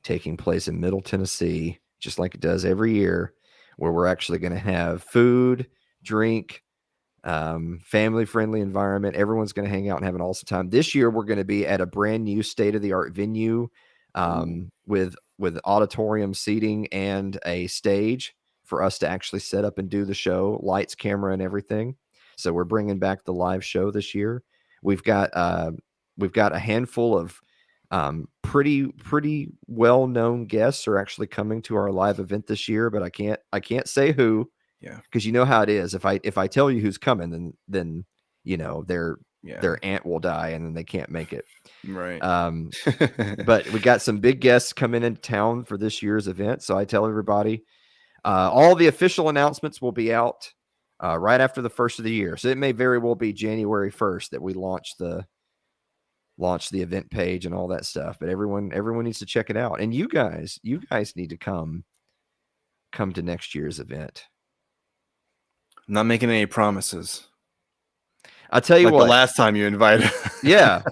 B: Taking place in Middle Tennessee, just like it does every year, where we're actually going to have food, drink, family-friendly environment. Everyone's going to hang out and have an awesome time. This year, we're going to be at a brand new state-of-the-art venue with auditorium seating and a stage for us to actually set up and do the show, lights, camera, and everything. So we're bringing back the live show this year. We've got a handful of pretty well-known guests are actually coming to our live event this year, but I can't say who.
C: Yeah,
B: because you know how it is. If I tell you who's coming, then you know their aunt will die and then they can't make it.
C: Right.
B: But we got some big guests coming into town for this year's event. So I tell everybody, all the official announcements will be out right after the first of the year. So it may very well be January 1st that we launch the event page and all that stuff. But everyone needs to check it out. And you guys need to come to next year's event.
C: I'm not making any promises.
B: I'll tell you
C: like
B: what.
C: The last time you invited.
B: Yeah,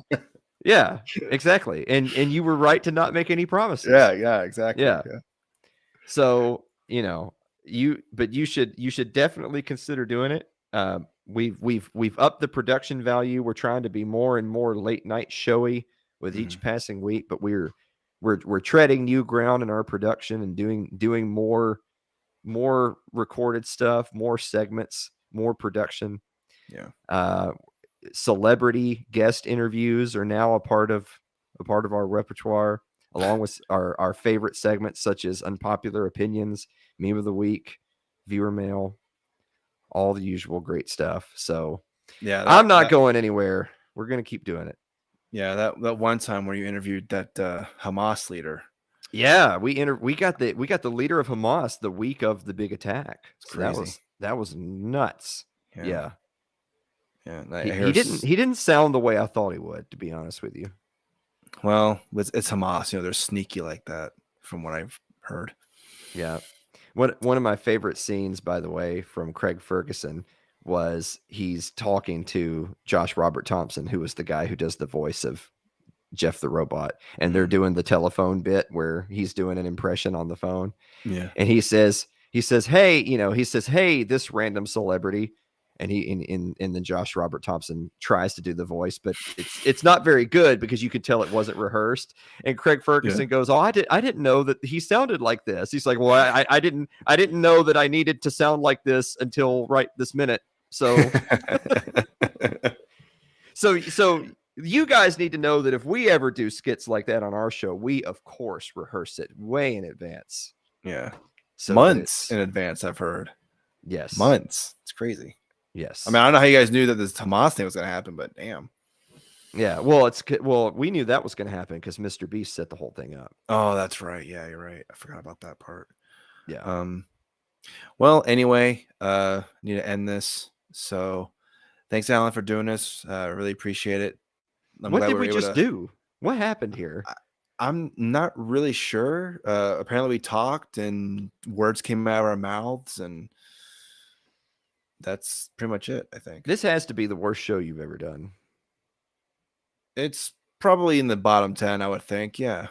B: exactly. And you were right to not make any promises.
C: Yeah, exactly.
B: Yeah. So you should definitely consider doing it. We've upped the production value. We're trying to be more and more late night showy with each passing week, but we're treading new ground in our production and doing more recorded stuff, more segments, more production.
C: Yeah.
B: Celebrity guest interviews are now a part of our repertoire, along with our favorite segments such as Unpopular Opinions, Meme of the Week, Viewer Mail, all the usual great stuff. So
C: yeah,
B: I'm not going anywhere. We're going to keep doing it.
C: Yeah, that one time where you interviewed that Hamas leader.
B: Yeah, we got the leader of Hamas the week of the big attack. So that was nuts. Yeah. He didn't sound the way I thought he would, to be honest with you.
C: Well, it's Hamas. They're sneaky like that, from what I've heard.
B: Yeah. One of my favorite scenes, by the way, from Craig Ferguson was he's talking to Josh Robert Thompson, who is the guy who does the voice of Jeff the Robot, and they're doing the telephone bit where he's doing an impression on the phone.
C: Yeah.
B: And he says, hey, this random celebrity. And and then Josh Robert Thompson tries to do the voice, but it's not very good because you could tell it wasn't rehearsed. And Craig Ferguson goes, "Oh, I didn't know that he sounded like this." He's like, "Well, I didn't know that I needed to sound like this until right this minute." So, so you guys need to know that if we ever do skits like that on our show, we of course rehearse it way in advance.
C: Yeah,
B: so
C: months in advance. I've heard.
B: Yes,
C: months. It's crazy.
B: Yes.
C: I mean, I don't know how you guys knew that this Hamas thing was going to happen, but damn.
B: Yeah. Well, we knew that was going to happen because Mr. Beast set the whole thing up.
C: Oh, that's right. Yeah, you're right. I forgot about that part.
B: Yeah.
C: Well, anyway, need to end this. So thanks, Alan, for doing this. Really appreciate it.
B: What did we just do? What happened here?
C: I'm not really sure. Apparently we talked and words came out of our mouths, and that's pretty much it, I think.
B: This has to be the worst show you've ever done.
C: It's probably in the bottom 10, I would think. Yeah.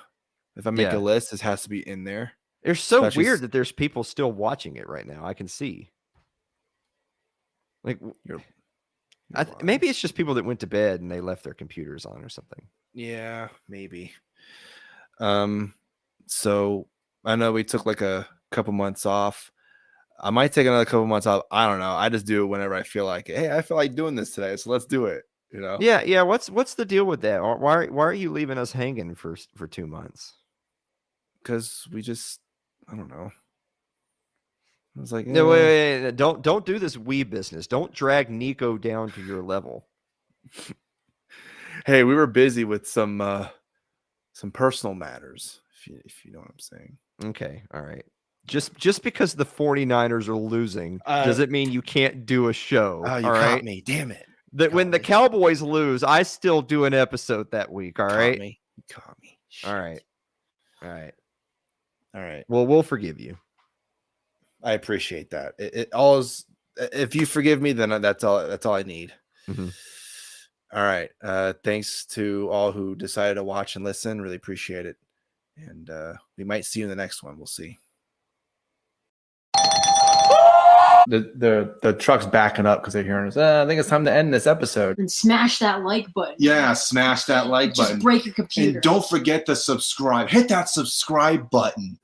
C: If I make a list, this has to be in there.
B: It's so weird that there's people still watching it right now. I can see. Like, maybe it's just people that went to bed and they left their computers on or something.
C: Yeah, maybe. So I know we took like a couple months off. I might take another couple months off. I don't know. I just do it whenever I feel like it. Hey, I feel like doing this today, so let's do it. You know?
B: Yeah. What's the deal with that? Why are you leaving us hanging for 2 months?
C: Because we just, I don't know. I was like,
B: No, wait. Don't do this we business. Don't drag Nico down to your level.
C: Hey, we were busy with some personal matters, if you know what I'm saying.
B: Okay, all right. Just because the 49ers are losing doesn't mean you can't do a show.
C: Oh, you
B: all
C: caught
B: right?
C: me. Damn it.
B: That when the Cowboys lose, I still do an episode that week. All right.
C: You caught me.
B: All right. All right.
C: Well,
B: We'll forgive you.
C: I appreciate that. It always, if you forgive me, then that's all I need.
B: Mhm.
C: All right. Thanks to all who decided to watch and listen. Really appreciate it. And we might see you in the next one. We'll see. The truck's backing up because they're hearing us. I think it's time to end this episode.
F: And smash that like button.
A: Yeah, smash that like
F: Just
A: button.
F: break your computer.
A: And don't forget to subscribe. Hit that subscribe button.